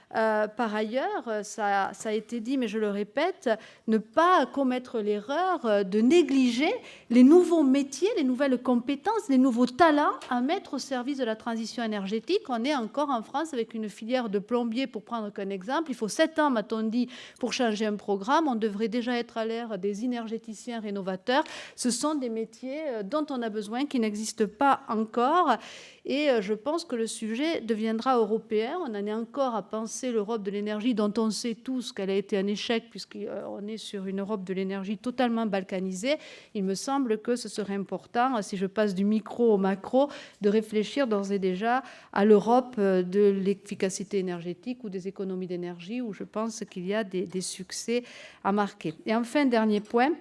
par ailleurs, ça a été dit, mais je le répète, ne pas commettre l'erreur de négliger les nouveaux métiers, les nouvelles compétences, les nouveaux talents à mettre au service de la transition énergétique. On est encore en France avec une filière de plombiers, pour prendre qu'un exemple. Il faut 7 ans, m'a-t-on dit, pour changer un programme. On devrait déjà être à l'ère des énergéticiens rénovateurs. Ce sont des métiers dont on a besoin, qui n'existent pas encore. Et je pense que le sujet deviendra européen. On en est encore à penser l'Europe de l'énergie, dont on sait tous qu'elle a été un échec, puisqu'on est sur une Europe de l'énergie totalement balkanisée. Il me semble que ce serait important, si je passe du micro au macro, de réfléchir d'ores et déjà à l'Europe de l'efficacité énergétique ou des économies d'énergie, où je pense qu'il y a des succès à marquer. Et enfin, dernier point.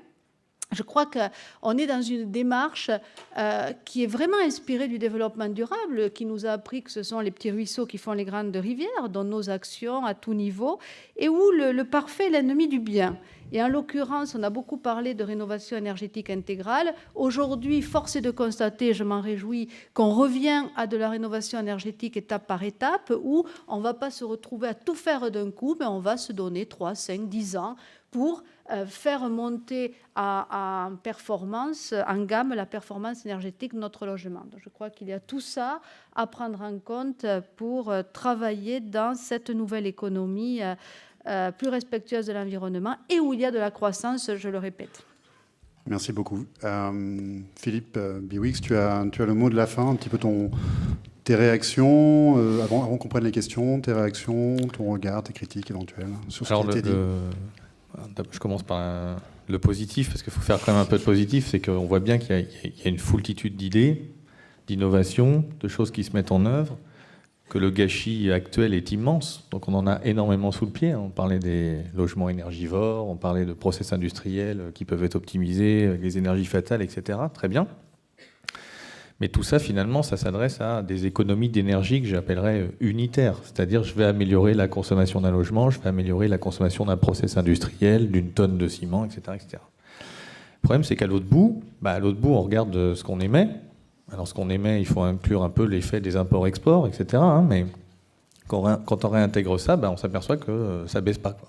Je crois qu'on est dans une démarche qui est vraiment inspirée du développement durable, qui nous a appris que ce sont les petits ruisseaux qui font les grandes rivières, dans nos actions à tout niveau, et où le parfait est l'ennemi du bien. Et en l'occurrence, on a beaucoup parlé de rénovation énergétique intégrale. Aujourd'hui, force est de constater, je m'en réjouis, qu'on revient à de la rénovation énergétique étape par étape, où on ne va pas se retrouver à tout faire d'un coup, mais on va se donner 3, 5, 10 ans pour faire monter en performance, en gamme, la performance énergétique de notre logement. Donc, je crois qu'il y a tout ça à prendre en compte pour travailler dans cette nouvelle économie plus respectueuse de l'environnement et où il y a de la croissance, je le répète. Merci beaucoup. Philippe Biwix, tu as le mot de la fin, un petit peu tes réactions, avant qu'on prenne les questions, tes réactions, ton regard, tes critiques éventuelles sur ce qui a été dit. Je commence par le positif, parce qu'il faut faire quand même un peu de positif, c'est qu'on voit bien qu'il y a une foultitude d'idées, d'innovations, de choses qui se mettent en œuvre, que le gâchis actuel est immense, donc on en a énormément sous le pied. On parlait des logements énergivores, on parlait de process industriels qui peuvent être optimisés, les énergies fatales, etc. Très bien. Mais tout ça, finalement, ça s'adresse à des économies d'énergie que j'appellerais unitaires. C'est-à-dire, je vais améliorer la consommation d'un logement, je vais améliorer la consommation d'un process industriel, d'une tonne de ciment, etc., etc. Le problème, c'est qu'à l'autre bout, on regarde ce qu'on émet. Alors, ce qu'on émet, il faut inclure un peu l'effet des imports-exports, etc. Mais quand on réintègre ça, on s'aperçoit que ça ne baisse pas, quoi.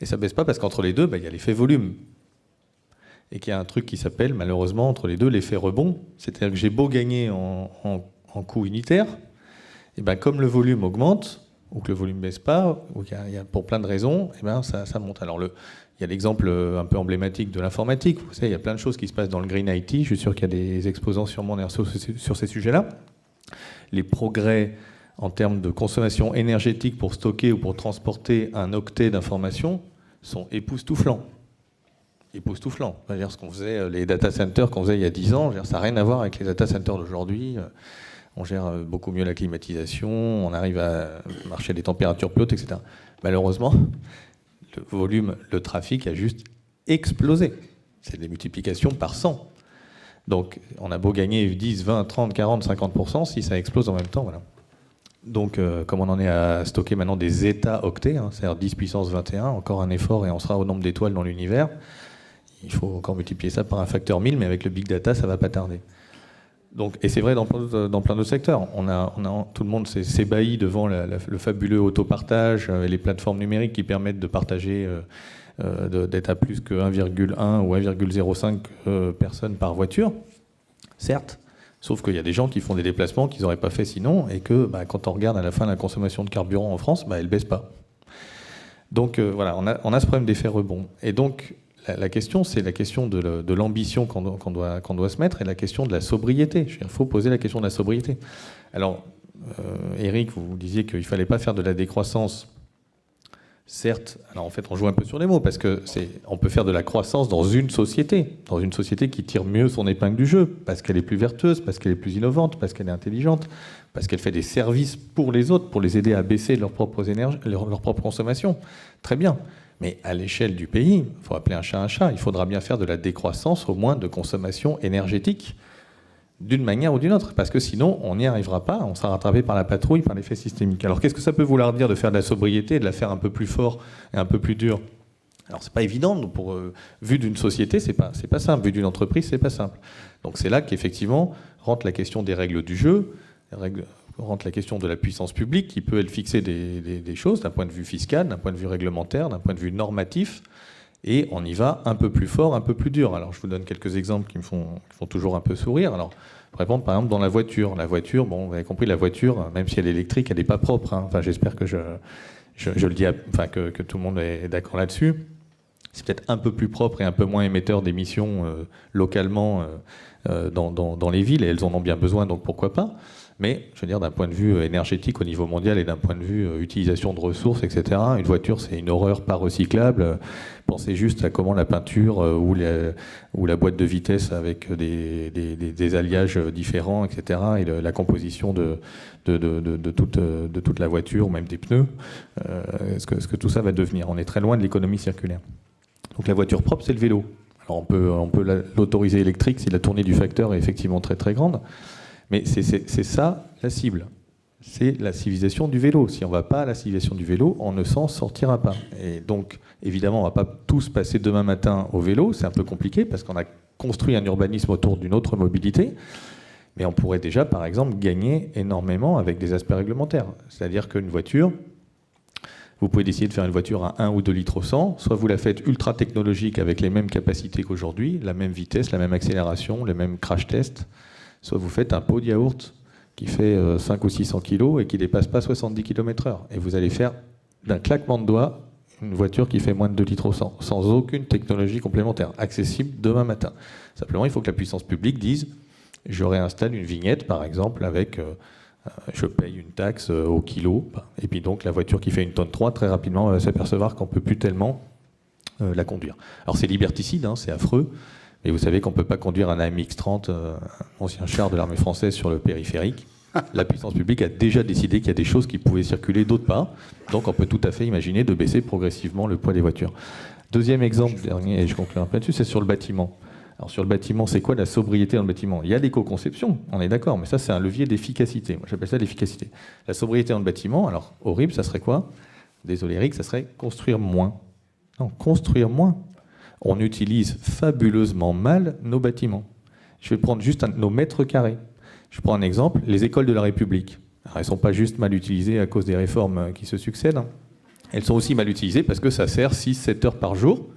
Et ça ne baisse pas parce qu'entre les deux, il y a l'effet volume. Et qu'il y a un truc qui s'appelle, malheureusement, entre les deux, l'effet rebond. C'est-à-dire que j'ai beau gagner en coût unitaire, et comme le volume augmente, ou que le volume ne baisse pas, ou qu'il y a pour plein de raisons, ça monte. Alors, il y a l'exemple un peu emblématique de l'informatique. Vous savez, il y a plein de choses qui se passent dans le Green IT. Je suis sûr qu'il y a des exposants sûrement sur ces sujets-là. Les progrès en termes de consommation énergétique pour stocker ou pour transporter un octet d'informations sont époustouflants. Époustouflants. C'est-à-dire ce qu'on faisait, les data centers qu'on faisait il y a 10 ans, ça n'a rien à voir avec les data centers d'aujourd'hui. On gère beaucoup mieux la climatisation, on arrive à marcher à des températures plus hautes, etc. Malheureusement, le volume, le trafic a juste explosé. C'est des multiplications par 100. Donc, on a beau gagner 10, 20, 30, 40, 50%, si ça explose en même temps, voilà. Donc, comme on en est à stocker maintenant des états octets, c'est-à-dire 10 puissance 21, encore un effort et on sera au nombre d'étoiles dans l'univers. Il faut encore multiplier ça par un facteur 1000, mais avec le big data, ça ne va pas tarder. Donc, et c'est vrai dans plein d'autres secteurs. Tout le monde s'est ébahi devant le fabuleux autopartage et les plateformes numériques qui permettent de partager, d'être à plus que 1,1 ou 1,05 personnes par voiture, certes. Sauf qu'il y a des gens qui font des déplacements qu'ils n'auraient pas fait sinon, et que quand on regarde à la fin la consommation de carburant en France, elle ne baisse pas. Donc voilà, on a ce problème d'effet rebond. Et donc la question, c'est la question de l'ambition qu'on doit se mettre et la question de la sobriété. Il faut poser la question de la sobriété. Alors, Eric, vous disiez qu'il ne fallait pas faire de la décroissance. Certes, alors en fait on joue un peu sur les mots parce que on peut faire de la croissance dans une société qui tire mieux son épingle du jeu, parce qu'elle est plus vertueuse, parce qu'elle est plus innovante, parce qu'elle est intelligente, parce qu'elle fait des services pour les autres, pour les aider à baisser leurs propres consommation. Très bien. Mais à l'échelle du pays, il faut appeler un chat, il faudra bien faire de la décroissance au moins de consommation énergétique d'une manière ou d'une autre, parce que sinon on n'y arrivera pas, on sera rattrapé par la patrouille, par l'effet systémique. Alors qu'est-ce que ça peut vouloir dire de faire de la sobriété, de la faire un peu plus fort et un peu plus dur? Alors c'est pas évident, vu d'une société, c'est pas simple, vu d'une entreprise, c'est pas simple. Donc c'est là qu'effectivement rentre la question des règles du jeu, rentre la question de la puissance publique qui peut elle fixer des choses d'un point de vue fiscal, d'un point de vue réglementaire, d'un point de vue normatif. Et on y va un peu plus fort, un peu plus dur. Alors, je vous donne quelques exemples qui me font toujours un peu sourire. Alors, pour répondre, par exemple, dans la voiture. La voiture, vous avez compris, la voiture, même si elle est électrique, elle n'est pas propre. Enfin, j'espère que je le dis, que tout le monde est d'accord là-dessus. C'est peut-être un peu plus propre et un peu moins émetteur d'émissions localement dans les villes, et elles en ont bien besoin, donc pourquoi pas. Mais, je veux dire, d'un point de vue énergétique au niveau mondial et d'un point de vue utilisation de ressources, etc., une voiture, c'est une horreur pas recyclable. Pensez juste à comment la peinture ou la boîte de vitesse avec des alliages différents, etc., et la composition de toute la voiture, ou même des pneus, ce que tout ça va devenir. On est très loin de l'économie circulaire. Donc la voiture propre, c'est le vélo. Alors on peut l'autoriser électrique si la tournée du facteur est effectivement très très grande. Mais c'est ça la cible. C'est la civilisation du vélo. Si on ne va pas à la civilisation du vélo, on ne s'en sortira pas. Et donc, évidemment, on ne va pas tous passer demain matin au vélo. C'est un peu compliqué parce qu'on a construit un urbanisme autour d'une autre mobilité. Mais on pourrait déjà, par exemple, gagner énormément avec des aspects réglementaires. C'est-à-dire qu'une voiture, vous pouvez décider de faire une voiture à 1 ou 2 litres au 100, soit vous la faites ultra technologique avec les mêmes capacités qu'aujourd'hui, la même vitesse, la même accélération, les mêmes crash tests, soit vous faites un pot de yaourt qui fait 5 ou 600 kg et qui ne dépasse pas 70 km/h. Et vous allez faire d'un claquement de doigts une voiture qui fait moins de 2 litres au 100, sans aucune technologie complémentaire, accessible demain matin. Simplement, il faut que la puissance publique dise « je réinstalle une vignette, par exemple, avec je paye une taxe au kilo ». Et puis donc, la voiture qui fait 1,3 tonne, très rapidement, va s'apercevoir qu'on ne peut plus tellement la conduire. Alors c'est liberticide, c'est affreux. Et vous savez qu'on ne peut pas conduire un AMX-30, ancien char de l'armée française, sur le périphérique. La puissance publique a déjà décidé qu'il y a des choses qui pouvaient circuler, d'autres pas. Donc on peut tout à fait imaginer de baisser progressivement le poids des voitures. Deuxième exemple, dernier, et je conclurai un peu là-dessus, c'est sur le bâtiment. Alors sur le bâtiment, c'est quoi la sobriété dans le bâtiment? Il y a l'éco-conception, on est d'accord, mais ça c'est un levier d'efficacité. Moi j'appelle ça l'efficacité. La sobriété dans le bâtiment, alors horrible, ça serait quoi? Désolé Eric, ça serait construire moins. Non, construire moins. On utilise fabuleusement mal nos bâtiments. Je vais prendre juste nos mètres carrés. Je prends un exemple, les écoles de la République. Alors, elles ne sont pas juste mal utilisées à cause des réformes qui se succèdent. Elles sont aussi mal utilisées parce que ça sert 6-7 heures par jour.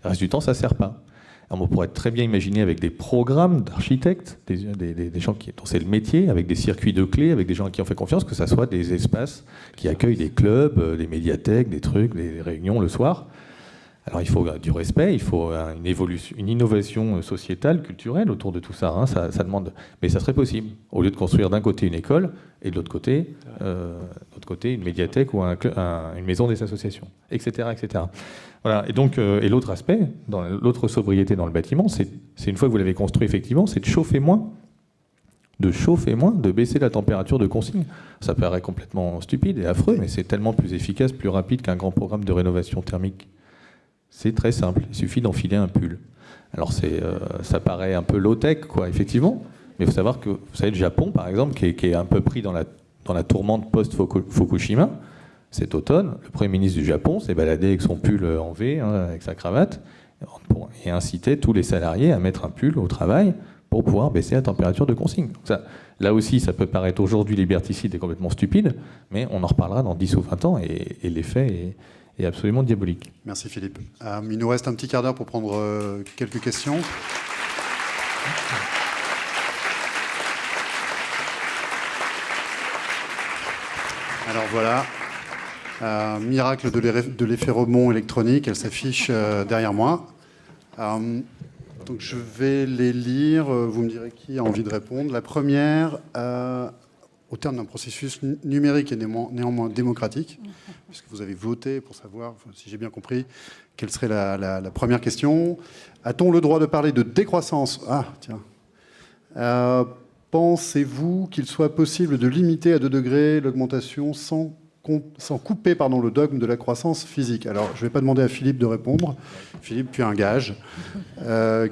Le reste du temps, ça ne sert pas. Alors, on pourrait très bien imaginer avec des programmes d'architectes, des gens dont c'est le métier, avec des circuits de clés, avec des gens à qui on fait confiance, que ça soit des espaces qui accueillent des clubs, des médiathèques, des trucs, des réunions le soir. Alors il faut du respect, il faut une innovation sociétale, culturelle autour de tout ça. Hein, ça demande, mais ça serait possible. Au lieu de construire d'un côté une école et de l'autre côté une médiathèque ou une maison des associations, etc., etc. Voilà. Et donc, et l'autre aspect, l'autre sobriété dans le bâtiment, c'est une fois que vous l'avez construit effectivement, c'est de chauffer moins, de baisser la température de consigne. Ça paraît complètement stupide et affreux, mais c'est tellement plus efficace, plus rapide qu'un grand programme de rénovation thermique. C'est très simple, il suffit d'enfiler un pull. Alors ça paraît un peu low-tech, quoi, effectivement, mais il faut savoir que, vous savez, le Japon, par exemple, qui est un peu pris dans la tourmente post-Fukushima, cet automne, le Premier ministre du Japon s'est baladé avec son pull en V, hein, avec sa cravate, et incitait tous les salariés à mettre un pull au travail pour pouvoir baisser la température de consigne. Donc ça, là aussi, ça peut paraître aujourd'hui liberticide et complètement stupide, mais on en reparlera dans 10 ou 20 ans, et l'effet est absolument diabolique. Merci Philippe. Il nous reste un petit quart d'heure pour prendre quelques questions. Alors voilà, miracle de l'effet rebond électronique, elle s'affiche derrière moi. Donc je vais les lire, vous me direz qui a envie de répondre. La première, au terme d'un processus numérique et néanmoins démocratique, puisque vous avez voté pour savoir, si j'ai bien compris, quelle serait la première question. A-t-on le droit de parler de décroissance ? Ah, tiens. Pensez-vous qu'il soit possible de limiter à 2 degrés l'augmentation sans couper le dogme de la croissance physique? Alors, je ne vais pas demander à Philippe de répondre. Philippe, tu as un gage.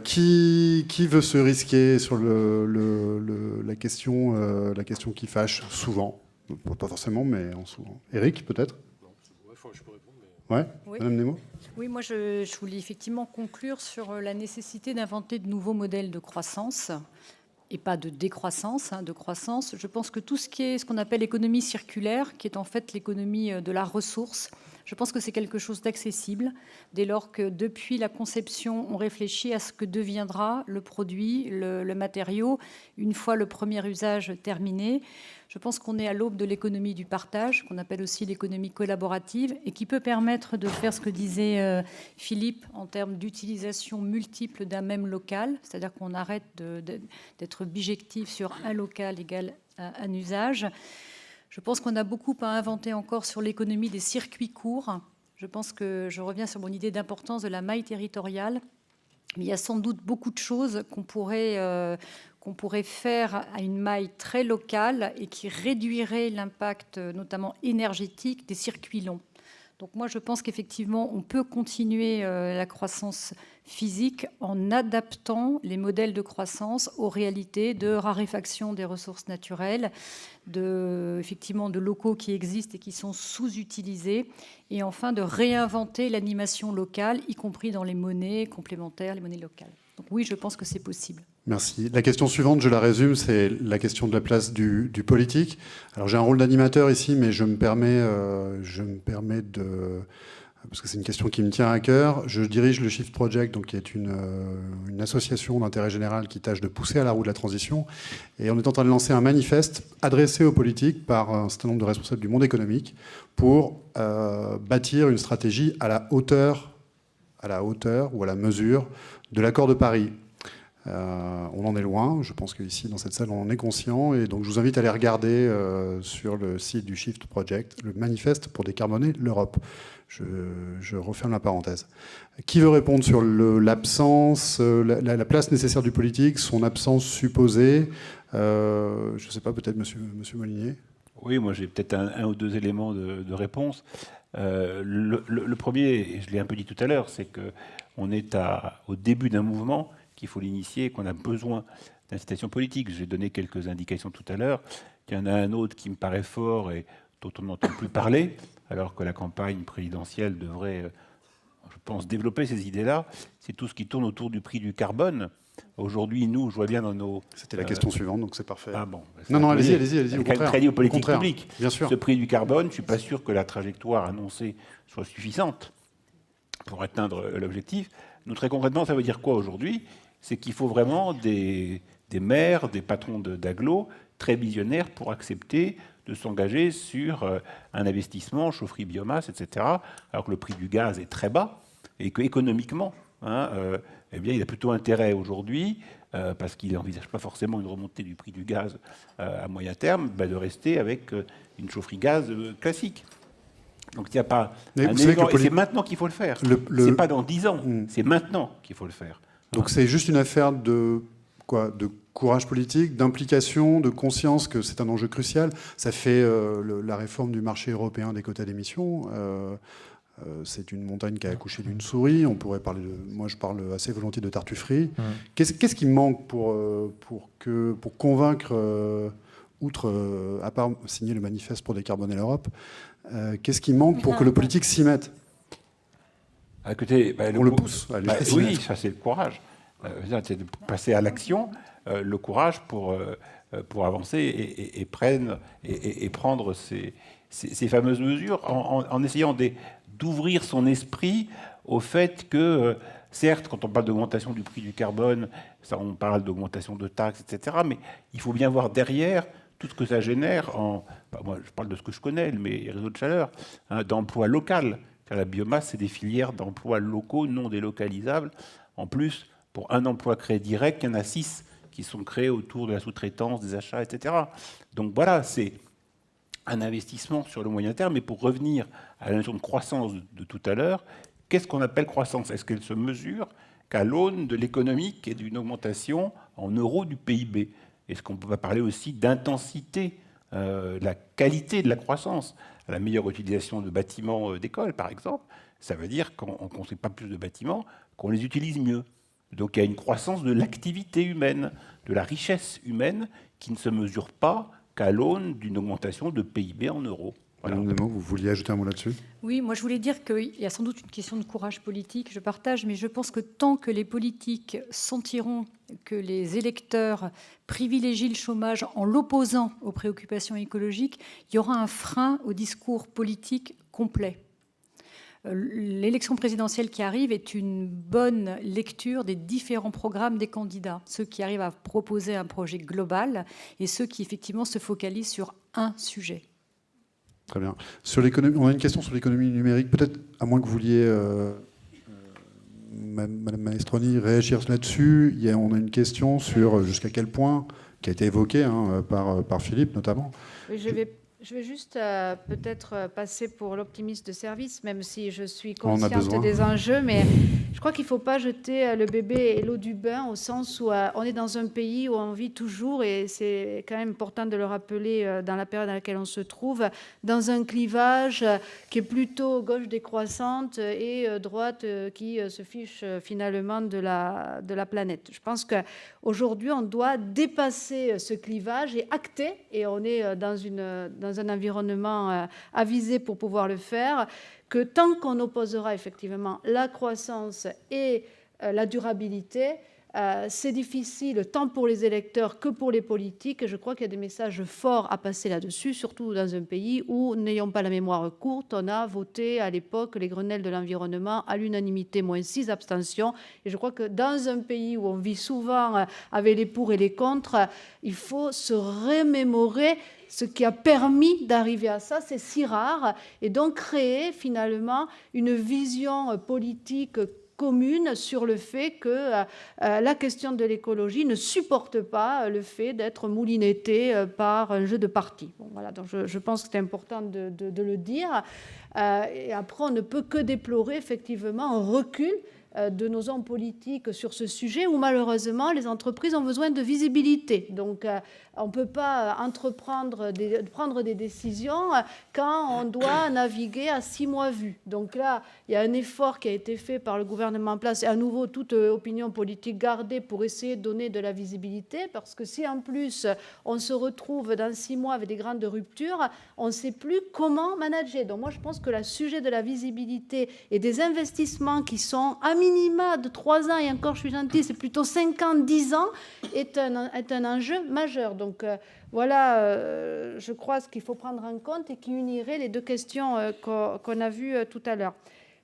Qui veut se risquer sur la question qui fâche souvent? Pas forcément, mais souvent. Eric, peut-être? Je peux répondre. Ouais, Oui. Madame Nemo? Oui, moi je voulais effectivement conclure sur la nécessité d'inventer de nouveaux modèles de croissance et pas de décroissance, de croissance. Je pense que tout ce qui est ce qu'on appelle l'économie circulaire, qui est en fait l'économie de la ressource, je pense que c'est quelque chose d'accessible dès lors que depuis la conception, on réfléchit à ce que deviendra le produit, le matériau, une fois le premier usage terminé. Je pense qu'on est à l'aube de l'économie du partage, qu'on appelle aussi l'économie collaborative, et qui peut permettre de faire ce que disait Philippe en termes d'utilisation multiple d'un même local, c'est-à-dire qu'on arrête d'être bijectif sur un local égal à un usage. Je pense qu'on a beaucoup à inventer encore sur l'économie des circuits courts. Je pense que je reviens sur mon idée d'importance de la maille territoriale. Mais il y a sans doute beaucoup de choses qu'on pourrait faire à une maille très locale et qui réduirait l'impact, notamment énergétique, des circuits longs. Donc moi, je pense qu'effectivement, on peut continuer la croissance physique en adaptant les modèles de croissance aux réalités de raréfaction des ressources naturelles, effectivement de locaux qui existent et qui sont sous-utilisés, et enfin de réinventer l'animation locale, y compris dans les monnaies complémentaires, les monnaies locales. Donc oui, je pense que c'est possible. Merci. La question suivante, je la résume, c'est la question de la place du politique. Alors j'ai un rôle d'animateur ici, mais je me permets de... Parce que c'est une question qui me tient à cœur. Je dirige le Shift Project, donc, qui est une association d'intérêt général qui tâche de pousser à la roue de la transition. Et on est en train de lancer un manifeste adressé aux politiques par un certain nombre de responsables du monde économique pour bâtir une stratégie à la hauteur ou à la mesure de l'accord de Paris. On en est loin, je pense qu'ici, dans cette salle, on en est conscient, et donc je vous invite à aller regarder sur le site du Shift Project, le manifeste pour décarboner l'Europe. Je referme la parenthèse. Qui veut répondre sur l'absence, la place nécessaire du politique, son absence supposée? Je ne sais pas, peut-être monsieur Molinier? Oui, moi j'ai peut-être un ou deux éléments de réponse. Le premier, et je l'ai un peu dit tout à l'heure, c'est qu'on est au début d'un mouvement, qu'il faut l'initier, qu'on a besoin d'incitation politique. J'ai donné quelques indications tout à l'heure. Il y en a un autre qui me paraît fort et dont on n'entend plus parler, alors que la campagne présidentielle devrait je pense, développer ces idées-là, c'est tout ce qui tourne autour du prix du carbone. Aujourd'hui, nous, je vois bien dans nos... C'était la question suivante, donc c'est parfait. Ah bon. Non, allez-y, au C'est contraire. très lié aux Au politiques contraire, publiques. bien sûr. Ce prix du carbone, je ne suis pas sûr que la trajectoire annoncée soit suffisante pour atteindre l'objectif. Nous, très concrètement, ça veut dire quoi aujourd'hui? C'est qu'il faut vraiment des maires, des patrons d'agglos très visionnaires pour accepter de s'engager sur un investissement, chaufferie biomasse, etc., alors que le prix du gaz est très bas et qu'économiquement, eh bien, il a plutôt intérêt aujourd'hui, parce qu'il n'envisage pas forcément une remontée du prix du gaz à moyen terme, de rester avec une chaufferie gaz classique. Donc il n'y a pas Mais un vous savez élément, que et c'est maintenant qu'il faut le faire. C'est pas dans 10 ans, c'est maintenant qu'il faut le faire. Donc c'est juste une affaire de courage politique, d'implication, de conscience que c'est un enjeu crucial. Ça fait la réforme du marché européen des quotas d'émissions. C'est une montagne qui a accouché d'une souris. On pourrait parler moi, je parle assez volontiers de tartufferie. Qu'est-ce qui manque pour convaincre, à part signer le manifeste pour décarboner l'Europe, qu'est-ce qui manque pour que le politique s'y mette? Écoutez, On le pousse. Oui, ça c'est le courage. C'est de passer à l'action, le courage pour avancer et prendre ces fameuses mesures en essayant d'ouvrir son esprit au fait que, certes, quand on parle d'augmentation du prix du carbone, on parle d'augmentation de taxes, etc., mais il faut bien voir derrière tout ce que ça génère moi, je parle de ce que je connais, les réseaux de chaleur, d'emploi local. Car la biomasse, c'est des filières d'emplois locaux non délocalisables. En plus, pour un emploi créé direct, il y en a 6 qui sont créés autour de la sous-traitance, des achats, etc. Donc voilà, c'est un investissement sur le moyen terme. Mais pour revenir à la notion de croissance de tout à l'heure, qu'est-ce qu'on appelle croissance? Est-ce qu'elle se mesure qu'à l'aune de l'économique et d'une augmentation en euros du PIB? Est-ce qu'on peut pas parler aussi d'intensité, la qualité de la croissance? La meilleure utilisation de bâtiments d'école, par exemple, ça veut dire qu'on ne construit pas plus de bâtiments, qu'on les utilise mieux. Donc il y a une croissance de l'activité humaine, de la richesse humaine, qui ne se mesure pas qu'à l'aune d'une augmentation de PIB en euros. Voilà. Vous vouliez ajouter un mot là-dessus? Oui, moi je voulais dire qu'il y a sans doute une question de courage politique, je partage, mais je pense que tant que les politiques sentiront que les électeurs privilégient le chômage en l'opposant aux préoccupations écologiques, il y aura un frein au discours politique complet. L'élection présidentielle qui arrive est une bonne lecture des différents programmes des candidats, ceux qui arrivent à proposer un projet global et ceux qui effectivement se focalisent sur un sujet. Très bien. Sur l'économie, on a une question sur l'économie numérique. Peut-être, à moins que vous vouliez, Madame Maestroni, réagir là-dessus. On a une question sur jusqu'à quel point, qui a été évoquée par Philippe notamment. Oui, je vais juste peut-être passer pour l'optimiste de service, même si je suis consciente des enjeux, mais je crois qu'il ne faut pas jeter le bébé et l'eau du bain, au sens où on est dans un pays où on vit toujours, et c'est quand même important de le rappeler dans la période dans laquelle on se trouve, dans un clivage qui est plutôt gauche décroissante et droite qui se fiche finalement de la planète. Je pense qu'aujourd'hui, on doit dépasser ce clivage et acter, et on est dans un environnement avisé pour pouvoir le faire, que tant qu'on opposera effectivement la croissance et la durabilité, c'est difficile tant pour les électeurs que pour les politiques. Je crois qu'il y a des messages forts à passer là-dessus, surtout dans un pays où, n'ayons pas la mémoire courte, on a voté à l'époque les Grenelles de l'environnement à l'unanimité, moins 6 abstentions. Et je crois que dans un pays où on vit souvent avec les pour et les contre, il faut se remémorer ce qui a permis d'arriver à ça. C'est si rare, et donc créer finalement une vision politique commune sur le fait que la question de l'écologie ne supporte pas le fait d'être moulinettée par un jeu de parti. Bon, voilà, donc je pense que c'est important de le dire. Et après, on ne peut que déplorer effectivement un recul de nos hommes politiques sur ce sujet, où malheureusement les entreprises ont besoin de visibilité. Donc on ne peut pas prendre des décisions quand on doit naviguer à 6 mois vus. Donc là, il y a un effort qui a été fait par le gouvernement en place, et à nouveau toute opinion politique gardée pour essayer de donner de la visibilité, parce que si en plus on se retrouve dans 6 mois avec des grandes ruptures, on ne sait plus comment manager. Donc moi je pense que le sujet de la visibilité et des investissements qui sont à minima de 3 ans, et encore je suis gentille, c'est plutôt 5 ans, 10 ans, est un enjeu majeur. Donc voilà, je crois ce qu'il faut prendre en compte et qui unirait les deux questions qu'on a vues tout à l'heure.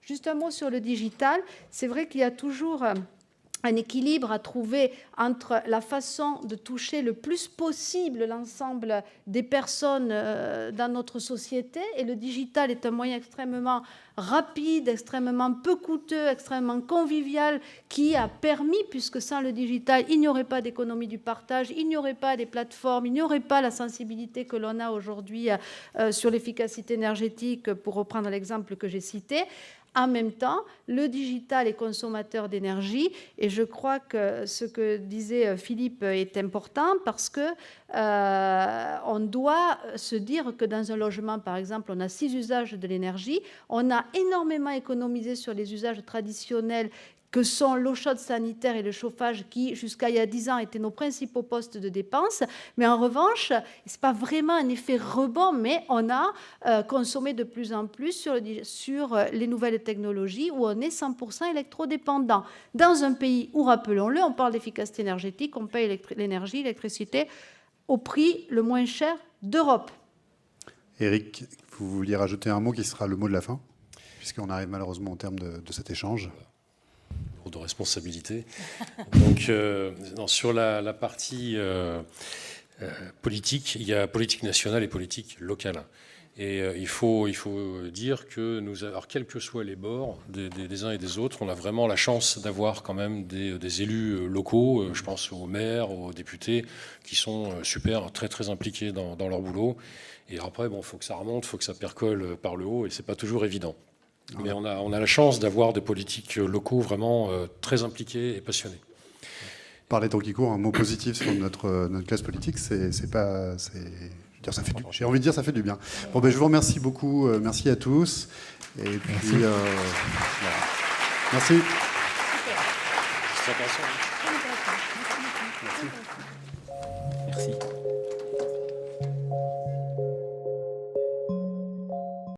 Juste un mot sur le digital. C'est vrai qu'il y a toujours un équilibre à trouver entre la façon de toucher le plus possible l'ensemble des personnes dans notre société, et le digital est un moyen extrêmement rapide, extrêmement peu coûteux, extrêmement convivial, qui a permis, puisque sans le digital, il n'y aurait pas d'économie du partage, il n'y aurait pas des plateformes, il n'y aurait pas la sensibilité que l'on a aujourd'hui sur l'efficacité énergétique, pour reprendre l'exemple que j'ai cité. En même temps, le digital est consommateur d'énergie, et je crois que ce que disait Philippe est important, parce que on doit se dire que dans un logement, par exemple, on a 6 usages de l'énergie, on a énormément économisé sur les usages traditionnels que sont l'eau chaude sanitaire et le chauffage, qui, jusqu'à il y a 10 ans, étaient nos principaux postes de dépenses. Mais en revanche, ce n'est pas vraiment un effet rebond, mais on a consommé de plus en plus sur les nouvelles technologies, où on est 100% électrodépendant. Dans un pays où, rappelons-le, on parle d'efficacité énergétique, on paye l'électricité au prix le moins cher d'Europe. Éric, vous vouliez rajouter un mot qui sera le mot de la fin, puisqu'on arrive malheureusement au terme de cet échange. De responsabilité. Donc, sur la partie politique, il y a politique nationale et politique locale. Et il faut dire que alors, quels que soient les bords des uns et des autres, on a vraiment la chance d'avoir quand même des élus locaux, je pense aux maires, aux députés, qui sont super, très très impliqués dans leur boulot. Et après, bon, faut que ça remonte, faut que ça percole par le haut, et c'est pas toujours évident. Mais on a la chance d'avoir des politiques locaux vraiment très impliqués et passionnés. Par les temps qui courent, un mot positif sur notre classe politique, ça fait j'ai envie de dire, ça fait du bien. Bon, je vous remercie beaucoup. Merci à tous. Et puis, merci. C'est intéressant.